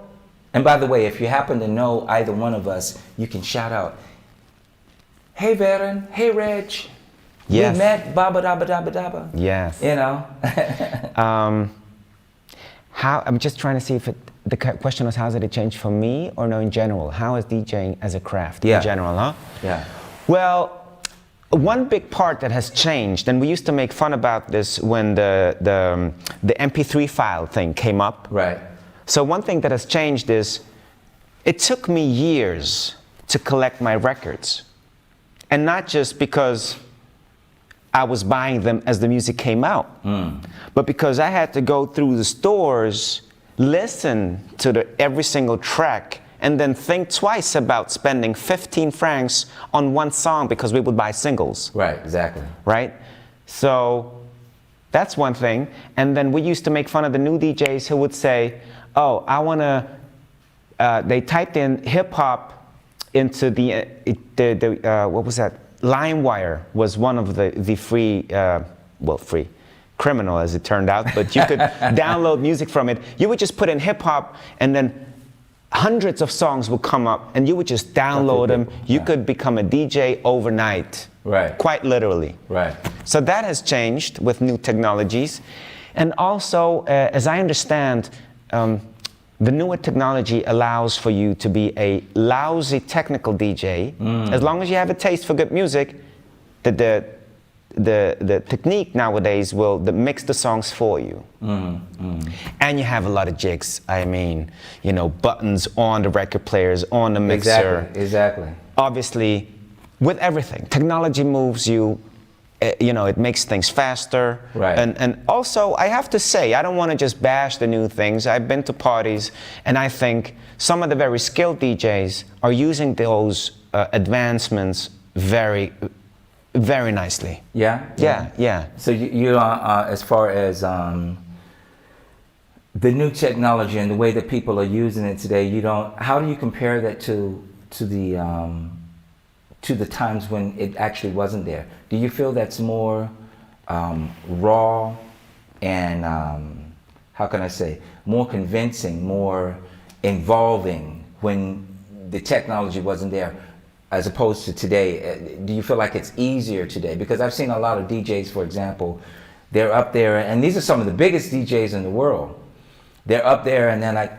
Speaker 1: And by the way, if you happen to know either one of us, you can shout out, "Hey Varen, hey Reg.
Speaker 2: Yes.
Speaker 1: We met, baba dabba dabba dabba."
Speaker 2: Yes.
Speaker 1: You know?
Speaker 2: How, I'm just trying to see if the question was, how has it changed for me or no in general? How is DJing as a craft in general, huh?
Speaker 1: Yeah.
Speaker 2: Well, one big part that has changed, and we used to make fun about this when the MP3 file thing came up.
Speaker 1: Right.
Speaker 2: So one thing that has changed is, it took me years to collect my records. And not just because I was buying them as the music came out, but because I had to go through the stores, listen to every single track, and then think twice about spending 15 francs on one song because we would buy singles.
Speaker 1: Right, exactly.
Speaker 2: Right? So that's one thing. And then we used to make fun of the new DJs who would say, oh, I want to, they typed in hip hop into the what was that? LimeWire was one of the free, free, criminal as it turned out, but you could download music from it. You would just put in hip hop and then hundreds of songs would come up and you would just download them. You could become a DJ overnight.
Speaker 1: Right.
Speaker 2: Quite literally.
Speaker 1: Right.
Speaker 2: So that has changed with new technologies. And also, as I understand, the newer technology allows for you to be a lousy technical DJ. As long as you have a taste for good music, the technique nowadays will mix the songs for you. And you have a lot of jigs. I mean, you know, buttons on the record players, on the mixer.
Speaker 1: Exactly.
Speaker 2: Obviously, with everything, technology moves you. You know, it makes things faster.
Speaker 1: Right.
Speaker 2: And also, I have to say, I don't want to just bash the new things. I've been to parties, and I think some of the very skilled DJs are using those advancements very, very nicely. Yeah.
Speaker 1: So you as far as the new technology and the way that people are using it today, how do you compare that to the times when it actually wasn't there? Do you feel that's more raw and how can I say, more convincing, more involving when the technology wasn't there, as opposed to today? Do you feel like it's easier today? Because I've seen a lot of DJs, for example, they're up there, and these are some of the biggest DJs in the world. They're up there and they're like,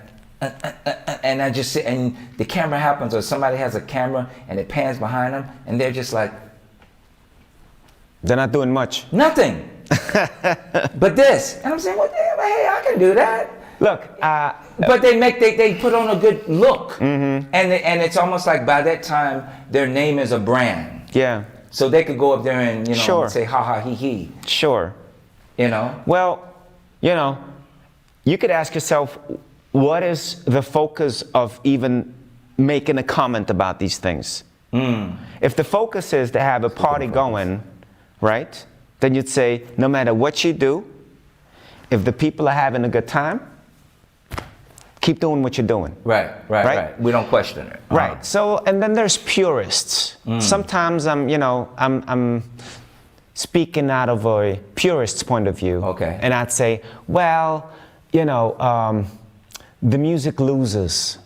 Speaker 1: and I just sit, and the camera happens, or somebody has a camera and it pans behind them, and they're just like,
Speaker 2: they're not doing much.
Speaker 1: Nothing. But this, and I'm saying, well, hey, I can do that.
Speaker 2: Look,
Speaker 1: but they put on a good look, and it's almost like by that time their name is a brand.
Speaker 2: Yeah.
Speaker 1: So they could go up there and
Speaker 2: Sure.
Speaker 1: say ha ha he he.
Speaker 2: Sure.
Speaker 1: You know.
Speaker 2: Well, you could ask yourself, what is the focus of even making a comment about these things? If the focus is to have a party going, right? Then you'd say, no matter what you do, if the people are having a good time, keep doing what you're doing.
Speaker 1: Right. We don't question it.
Speaker 2: Right. So, and then there's purists. Sometimes I'm speaking out of a purist's point of view.
Speaker 1: Okay.
Speaker 2: And I'd say, well, the music loses.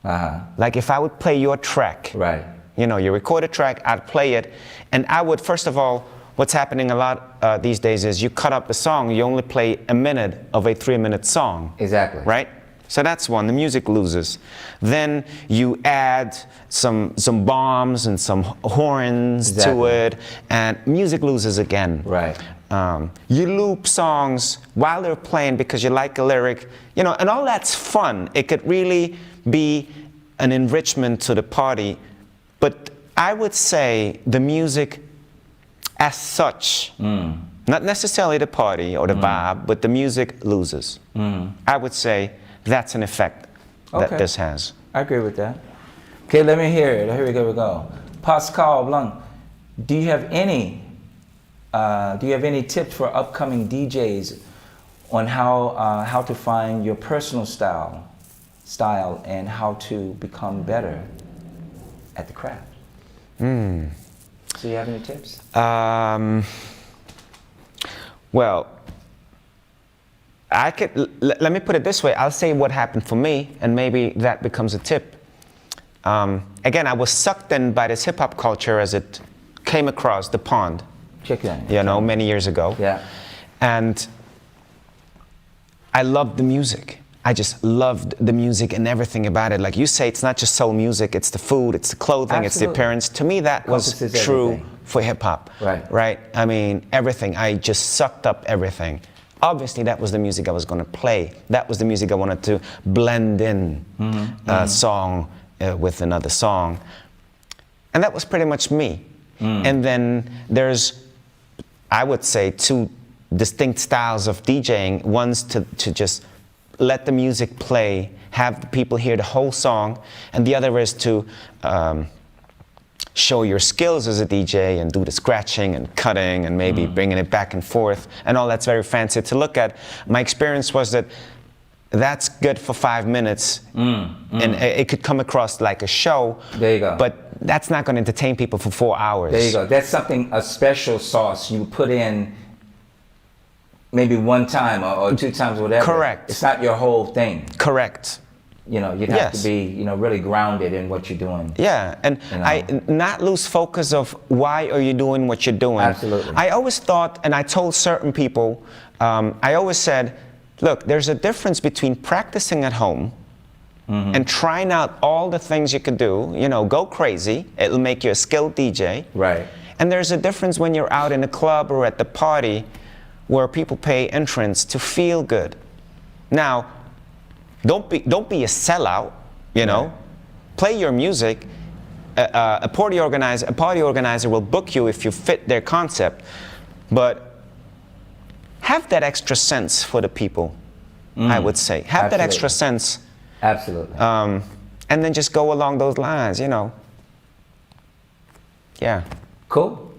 Speaker 2: Like if I would play your track,
Speaker 1: Right.
Speaker 2: You record a track, I'd play it, and I would, first of all, what's happening a lot these days is you cut up the song, you only play a minute of a 3-minute song.
Speaker 1: Exactly.
Speaker 2: Right? So that's one, the music loses. Then you add some bombs and some horns to it, and music loses again.
Speaker 1: Right.
Speaker 2: You loop songs while they're playing because you like a lyric, and all that's fun. It could really be an enrichment to the party, but I would say the music as such, not necessarily the party or the vibe, but the music loses. I would say that's an effect that this has.
Speaker 1: I agree with that. Okay, let me hear it. Here we go. Pascal Blanc, do you have any tips for upcoming DJs on how to find your personal style and how to become better at the craft? So you have any tips?
Speaker 2: Well, let me put it this way. I'll say what happened for me, and maybe that becomes a tip. Again, I was sucked in by this hip-hop culture as it came across the pond.
Speaker 1: Check that.
Speaker 2: Many years ago.
Speaker 1: Yeah.
Speaker 2: And I loved the music. I just loved the music and everything about it. Like you say, it's not just soul music, it's the food, it's the clothing, it's the appearance. To me, that was true for hip-hop. Right? I mean, everything. I just sucked up everything. Obviously, that was the music I was going to play. That was the music I wanted to blend in a song with another song. And that was pretty much me. And then there's, I would say, two distinct styles of DJing. One's to just let the music play, have the people hear the whole song, and the other is to show your skills as a DJ and do the scratching and cutting and maybe bringing it back and forth, and all that's very fancy to look at. My experience was that that's good for 5 minutes, and it could come across like a show.
Speaker 1: There you go.
Speaker 2: But that's not going to entertain people for 4 hours.
Speaker 1: There you go. That's a special sauce you put in maybe one time or 2 times, whatever.
Speaker 2: Correct.
Speaker 1: It's not your whole thing.
Speaker 2: Correct.
Speaker 1: You'd have to be, really grounded in what you're doing.
Speaker 2: Yeah, and I not lose focus of why are you doing what you're doing.
Speaker 1: Absolutely.
Speaker 2: I always thought, and I told certain people, I always said, look, there's a difference between practicing at home and trying out all the things you could do, go crazy. It'll make you a skilled DJ.
Speaker 1: Right.
Speaker 2: And there's a difference when you're out in a club or at the party where people pay entrance to feel good. Now, don't be a sellout, Right. Play your music. A party organizer will book you if you fit their concept, but have that extra sense for the people, I would say. Have that extra sense.
Speaker 1: Absolutely.
Speaker 2: And then just go along those lines, Yeah.
Speaker 1: Cool.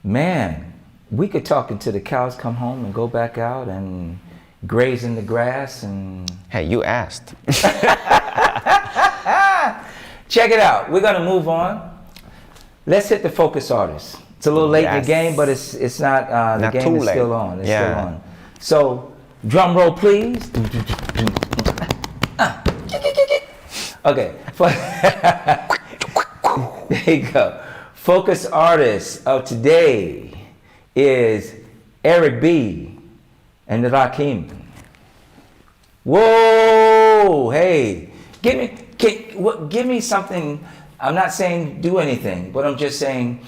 Speaker 1: Man, we could talk until the cows come home and go back out and graze in the grass and...
Speaker 2: Hey, you asked.
Speaker 1: Check it out. We're gonna move on. Let's hit the focus artist. It's a little late in the game, but it's not. The game is still on. It's still on. So, drum roll, please. Okay. There you go. Focus artist of today is Eric B. and the Rakim. Whoa! Hey, give me something. I'm not saying do anything, but I'm just saying,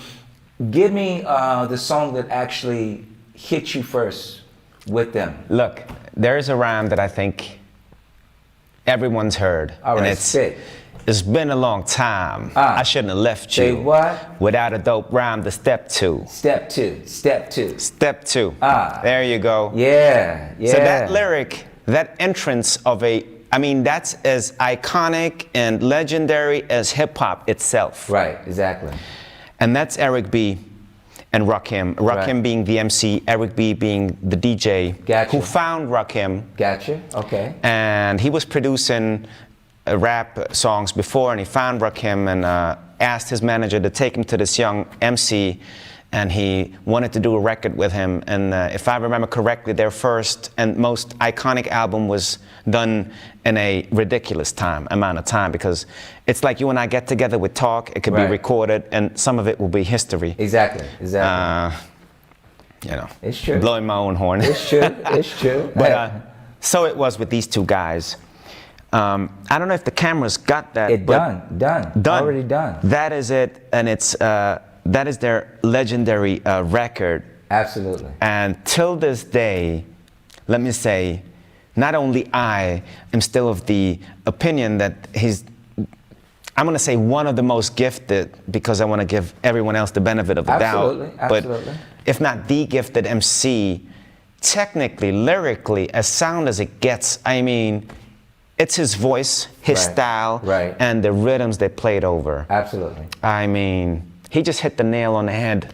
Speaker 1: give me the song that actually hit you first with them.
Speaker 2: Look, there's a rhyme that I think everyone's heard.
Speaker 1: All right,
Speaker 2: and it's been a long time. I shouldn't have left you.
Speaker 1: Say what?
Speaker 2: Without a dope rhyme to step two.
Speaker 1: Step two.
Speaker 2: There you go.
Speaker 1: Yeah.
Speaker 2: So that lyric, that entrance of that's as iconic and legendary as hip hop itself.
Speaker 1: Right, exactly.
Speaker 2: And that's Eric B. and Rakim. Rakim
Speaker 1: Right.
Speaker 2: being the MC, Eric B being the DJ,
Speaker 1: Gotcha.
Speaker 2: who found Rakim.
Speaker 1: Gotcha. Okay.
Speaker 2: And he was producing rap songs before, and he found Rakim and asked his manager to take him to this young MC, and he wanted to do a record with him. And if I remember correctly, their first and most iconic album was done in a ridiculous amount of time, because it's like you and I get together with talk, it could be
Speaker 1: Right.
Speaker 2: recorded, and some of it will be history.
Speaker 1: Exactly. Exactly.
Speaker 2: You know,
Speaker 1: It's true.
Speaker 2: blowing my own horn.
Speaker 1: It's true. It's true.
Speaker 2: But so it was with these two guys. I don't know if the cameras got that.
Speaker 1: it
Speaker 2: but
Speaker 1: done. Already done.
Speaker 2: That is it, and it's that is their legendary record.
Speaker 1: Absolutely.
Speaker 2: And till this day, let me say, not only I am still of the opinion that he's, I'm going to say one of the most gifted, because I want to give everyone else the benefit of the
Speaker 1: Absolutely,
Speaker 2: doubt.
Speaker 1: absolutely.
Speaker 2: But if not the gifted MC, technically, lyrically, as sound as it gets, I mean, it's his voice, his
Speaker 1: Right,
Speaker 2: style,
Speaker 1: right.
Speaker 2: and the rhythms they played over.
Speaker 1: Absolutely.
Speaker 2: I mean, he just hit the nail on the head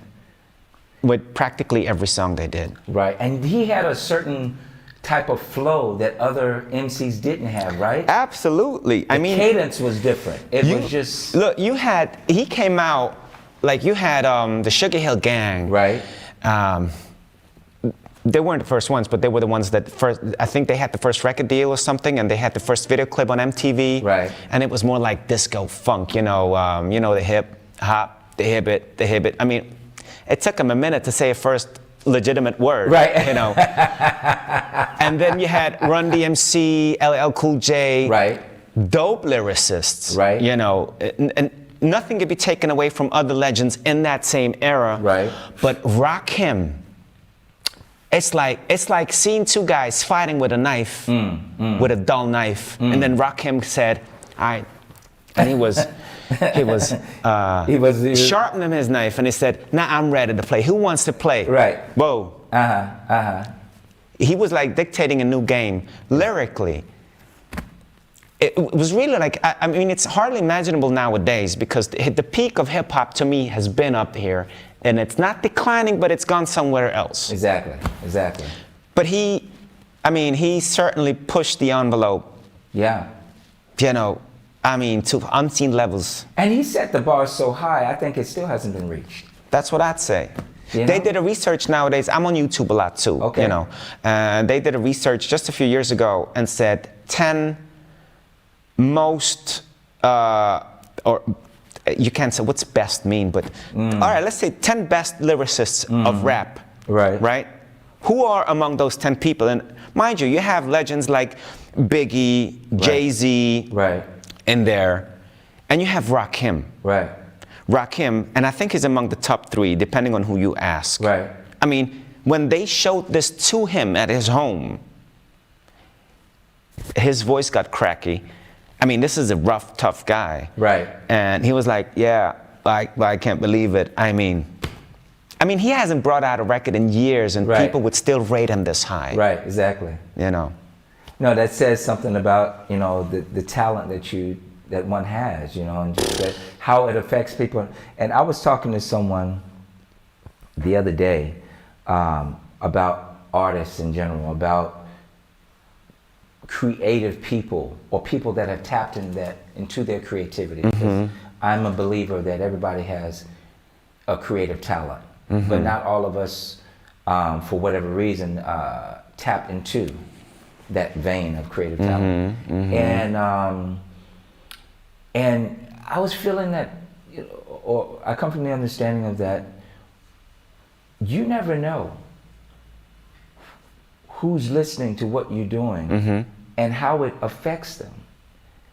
Speaker 2: with practically every song they did.
Speaker 1: Right. And he had a certain type of flow that other MCs didn't have, right?
Speaker 2: Absolutely. I mean,
Speaker 1: Cadence was different. It
Speaker 2: you,
Speaker 1: was just
Speaker 2: look. He came out like you had the Sugar Hill Gang.
Speaker 1: right.
Speaker 2: They weren't the first ones, but they were the ones that first. I think they had the first record deal or something, and they had the first video clip on MTV.
Speaker 1: Right.
Speaker 2: And it was more like disco funk, you know, the hip hop, the hibbit. I mean, it took them a minute to say a first legitimate word.
Speaker 1: Right.
Speaker 2: You know. And then you had Run DMC, LL Cool J.
Speaker 1: Right.
Speaker 2: Dope lyricists.
Speaker 1: Right.
Speaker 2: You know, and nothing could be taken away from other legends in that same era.
Speaker 1: Right.
Speaker 2: But Rakim, it's like seeing two guys fighting with a knife, with a dull knife, and then Rakim said, "All right," and he was
Speaker 1: He was
Speaker 2: sharpening his knife, and he said, "Now I'm ready to play. Who wants to play?"
Speaker 1: Right.
Speaker 2: Whoa. He was like dictating a new game lyrically. It was really like, I mean, it's hardly imaginable nowadays, because the peak of hip hop to me has been up here, and it's not declining, but it's gone somewhere else.
Speaker 1: Exactly.
Speaker 2: But he certainly pushed the envelope,
Speaker 1: Yeah.
Speaker 2: you know, I mean, to unseen levels.
Speaker 1: And he set the bar so high, I think it still hasn't been reached.
Speaker 2: That's what I'd say.
Speaker 1: You
Speaker 2: They
Speaker 1: know?
Speaker 2: did a research nowadays. I'm on YouTube a lot too,
Speaker 1: Okay.
Speaker 2: you know. They did a research just a few years ago and said 10 most, or you can't say what's best mean, but all right, let's say 10 best lyricists of rap.
Speaker 1: Right.
Speaker 2: Right? Who are among those 10 people? And mind you have legends like Biggie, Jay-Z
Speaker 1: Right.
Speaker 2: in there, and you have Rakim.
Speaker 1: Right.
Speaker 2: Rakim, and I think he's among the top 3, depending on who you ask.
Speaker 1: Right.
Speaker 2: I mean, when they showed this to him at his home, his voice got cracky. I mean, this is a rough, tough guy.
Speaker 1: Right.
Speaker 2: And he was like, yeah, I can't believe it. I mean, he hasn't brought out a record in years, and
Speaker 1: Right.
Speaker 2: people would still rate him this high.
Speaker 1: Right. Exactly.
Speaker 2: You know.
Speaker 1: No, that says something about, you know, the talent that one has, you know, and just that how it affects people. And I was talking to someone the other day about artists in general, about creative people or people that have tapped into their creativity. Because I'm a believer that everybody has a creative talent, but not all of us, for whatever reason, tap into that vein of creative talent. And I was feeling that, you know, or I come from the understanding of that you never know who's listening to what you're doing and how it affects them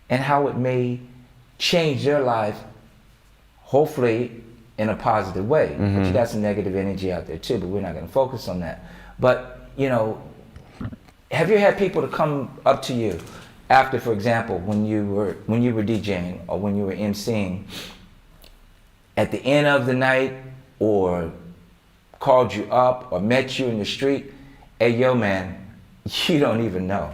Speaker 1: and how it may change their life, hopefully in a positive way. But you got some negative energy out there too, but we're not going to focus on that. But, you know, have you had people to come up to you after, for example, when you were DJing or when you were emceeing, at the end of the night, or called you up or met you in the street, hey, yo, man, you don't even know.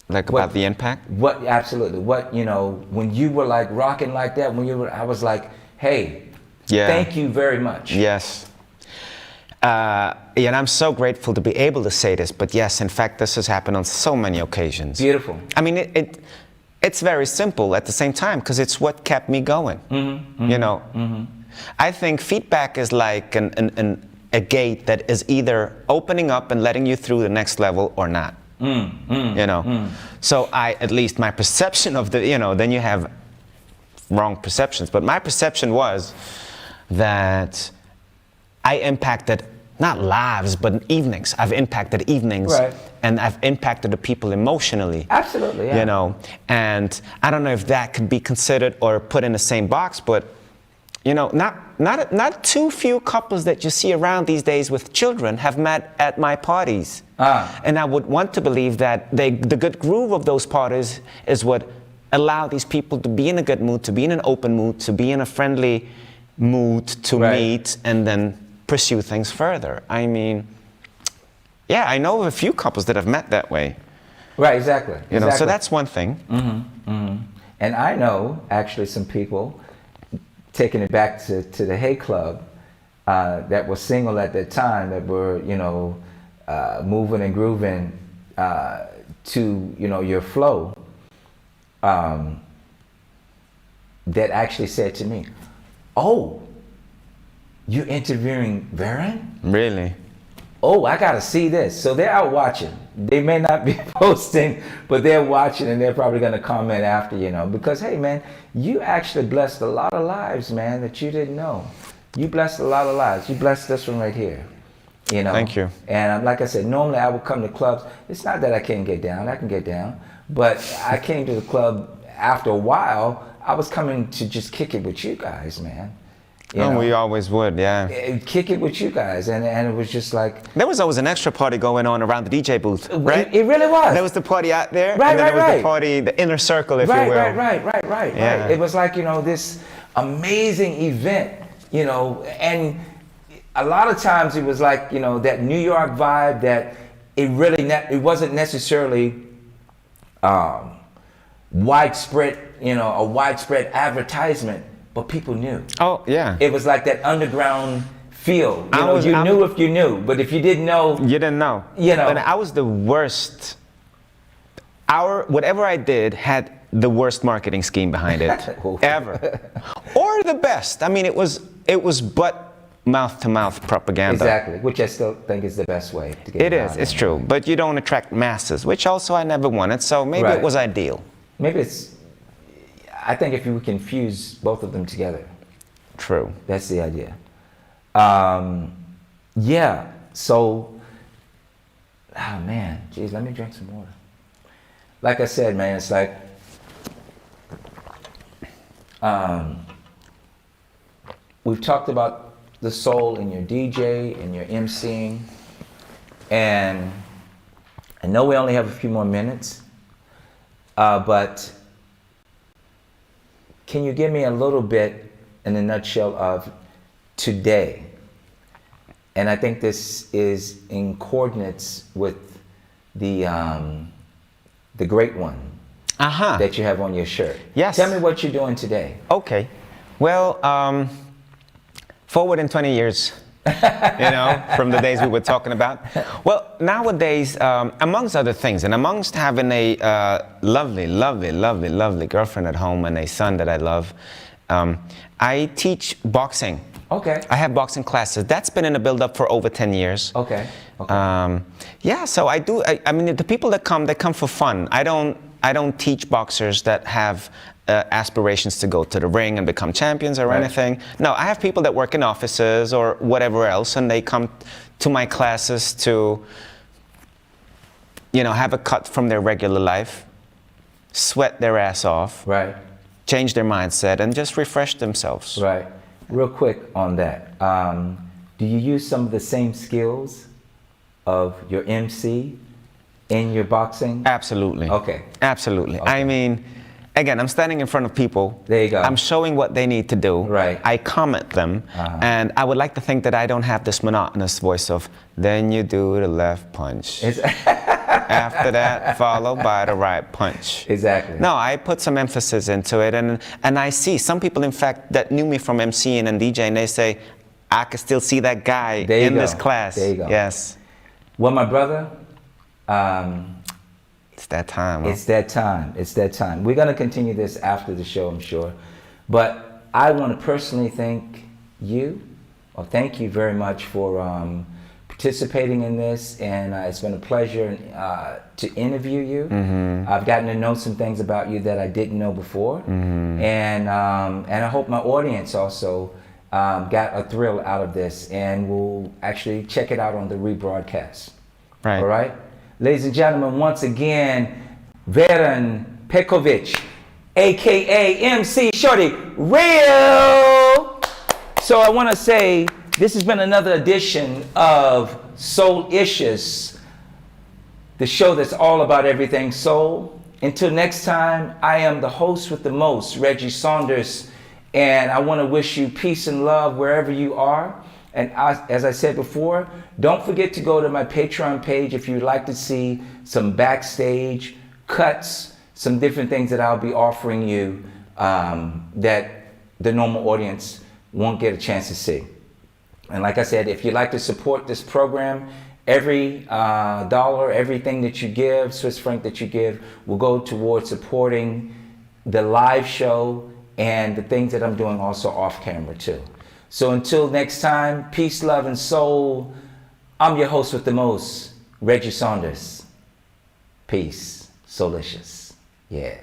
Speaker 2: Like about the impact?
Speaker 1: Absolutely. What, you know, when you were like rocking like that, I was like, hey,
Speaker 2: Yeah.
Speaker 1: Thank you very much.
Speaker 2: Yes. And I'm so grateful to be able to say this, but yes, in fact, this has happened on so many occasions.
Speaker 1: Beautiful.
Speaker 2: I mean, it's very simple at the same time, because it's what kept me going. You know, I think feedback is like a gate that is either opening up and letting you through the next level or not. You know, so at least my perception of the, you know, then you have wrong perceptions, but my perception was that I impacted not lives, but evenings. I've impacted evenings,
Speaker 1: right.
Speaker 2: And I've impacted the people emotionally.
Speaker 1: Absolutely, yeah.
Speaker 2: You know, and I don't know if that could be considered or put in the same box, but you know, not too few couples that you see around these days with children have met at my parties. And I would want to believe that the good groove of those parties is what allow these people to be in a good mood, to be in an open mood, to be in a friendly mood, to
Speaker 1: right.
Speaker 2: meet and then pursue things further. I mean, yeah, I know of a few couples that have met that way.
Speaker 1: Right, exactly.
Speaker 2: You know, so that's one thing.
Speaker 1: And I know actually some people, taking it back to the Hay Club, that were single at that time, that were, you know, moving and grooving to, you know, your flow, that actually said to me, "Oh, you're interviewing Varen?
Speaker 2: Really?
Speaker 1: Oh, I gotta see this." So they're out watching. They may not be posting, but they're watching, and they're probably gonna comment after, you know, because hey man, you actually blessed a lot of lives, man, that you didn't know. You blessed a lot of lives. You blessed this one right here, you know.
Speaker 2: Thank you.
Speaker 1: And like I said, normally I would come to clubs. It's not that I can't get down. I can get down, but I came to the club after a while. I was coming to just kick it with you guys, man. You know,
Speaker 2: we always would, yeah.
Speaker 1: Kick it with you guys, and it was just like...
Speaker 2: There was always an extra party going on around the DJ booth, right?
Speaker 1: It really was.
Speaker 2: There was the party out there,
Speaker 1: right,
Speaker 2: and then
Speaker 1: right,
Speaker 2: there was
Speaker 1: right.
Speaker 2: the party, the inner circle, if you will.
Speaker 1: Right.
Speaker 2: Yeah.
Speaker 1: It was like, you know, this amazing event, you know, and a lot of times it was like, you know, that New York vibe that it wasn't necessarily widespread, you know, a widespread advertisement, but people knew.
Speaker 2: Oh, yeah.
Speaker 1: It was like that underground feel. You knew if you knew, but if you didn't know...
Speaker 2: You didn't know.
Speaker 1: You know.
Speaker 2: And I was the worst. Whatever I did had the worst marketing scheme behind it, ever. Or the best. I mean, it was but mouth-to-mouth propaganda.
Speaker 1: Exactly, which I still think is the best way to get
Speaker 2: it. It is, it's true. But you don't attract masses, which also I never wanted, so maybe it was ideal.
Speaker 1: Maybe I think if you can fuse both of them together.
Speaker 2: True.
Speaker 1: That's the idea. Yeah, so, oh man, geez, let me drink some water. Like I said, man, it's like, we've talked about the soul in your DJ, in your emceeing, and I know we only have a few more minutes, but can you give me a little bit in a nutshell of today? And I think this is in coordinates with the great one that you have on your shirt.
Speaker 2: Yes.
Speaker 1: Tell me what you're doing today.
Speaker 2: Okay. Well, forward in 20 years, you know, from the days we were talking about. Well, nowadays, amongst other things, and amongst having a lovely girlfriend at home and a son that I love, I teach boxing.
Speaker 1: Okay.
Speaker 2: I have boxing classes. That's been in a build-up for over 10 years.
Speaker 1: Okay.
Speaker 2: Yeah, so I do. I mean, the people that come, they come for fun. I don't teach boxers that have aspirations to go to the ring and become champions or anything. No, I have people that work in offices or whatever else, and they come to my classes to, you know, have a cut from their regular life, sweat their ass off, change their mindset, and just refresh themselves.
Speaker 1: Right. Real quick on that, do you use some of the same skills of your MC in your boxing?
Speaker 2: Absolutely.
Speaker 1: Okay.
Speaker 2: Absolutely. Okay. I mean, again, I'm standing in front of people.
Speaker 1: There you go.
Speaker 2: I'm showing what they need to do.
Speaker 1: Right.
Speaker 2: I comment them, and I would like to think that I don't have this monotonous voice of, then you do the left punch. After that, followed by the right punch.
Speaker 1: Exactly.
Speaker 2: No, I put some emphasis into it, and I see some people, in fact, that knew me from MCing and DJing, they say, I can still see that guy in this class.
Speaker 1: There you go.
Speaker 2: Yes.
Speaker 1: Well, my brother,
Speaker 2: It's that time. Huh?
Speaker 1: it's that time. It's that time. We're going to continue this after the show, I'm sure. But I want to personally thank you, or thank you very much for participating in this. And it's been a pleasure to interview you. I've gotten to know some things about you that I didn't know before. And I hope my audience also got a thrill out of this and will actually check it out on the rebroadcast.
Speaker 2: Right.
Speaker 1: All right? Ladies and gentlemen, once again, Veran Pekovic, aka MC Shorty Real. So I want to say this has been another edition of Soul-icious, the show that's all about everything soul. Until next time, I am the host with the most, Reggie Saunders, and I want to wish you peace and love wherever you are. And as I said before, don't forget to go to my Patreon page if you'd like to see some backstage cuts, some different things that I'll be offering you that the normal audience won't get a chance to see. And like I said, if you'd like to support this program, every dollar, everything that you give, Swiss franc that you give, will go towards supporting the live show and the things that I'm doing also off camera too. So until next time, peace, love, and soul. I'm your host with the most, Reggie Saunders. Peace. Soulicious. Yeah.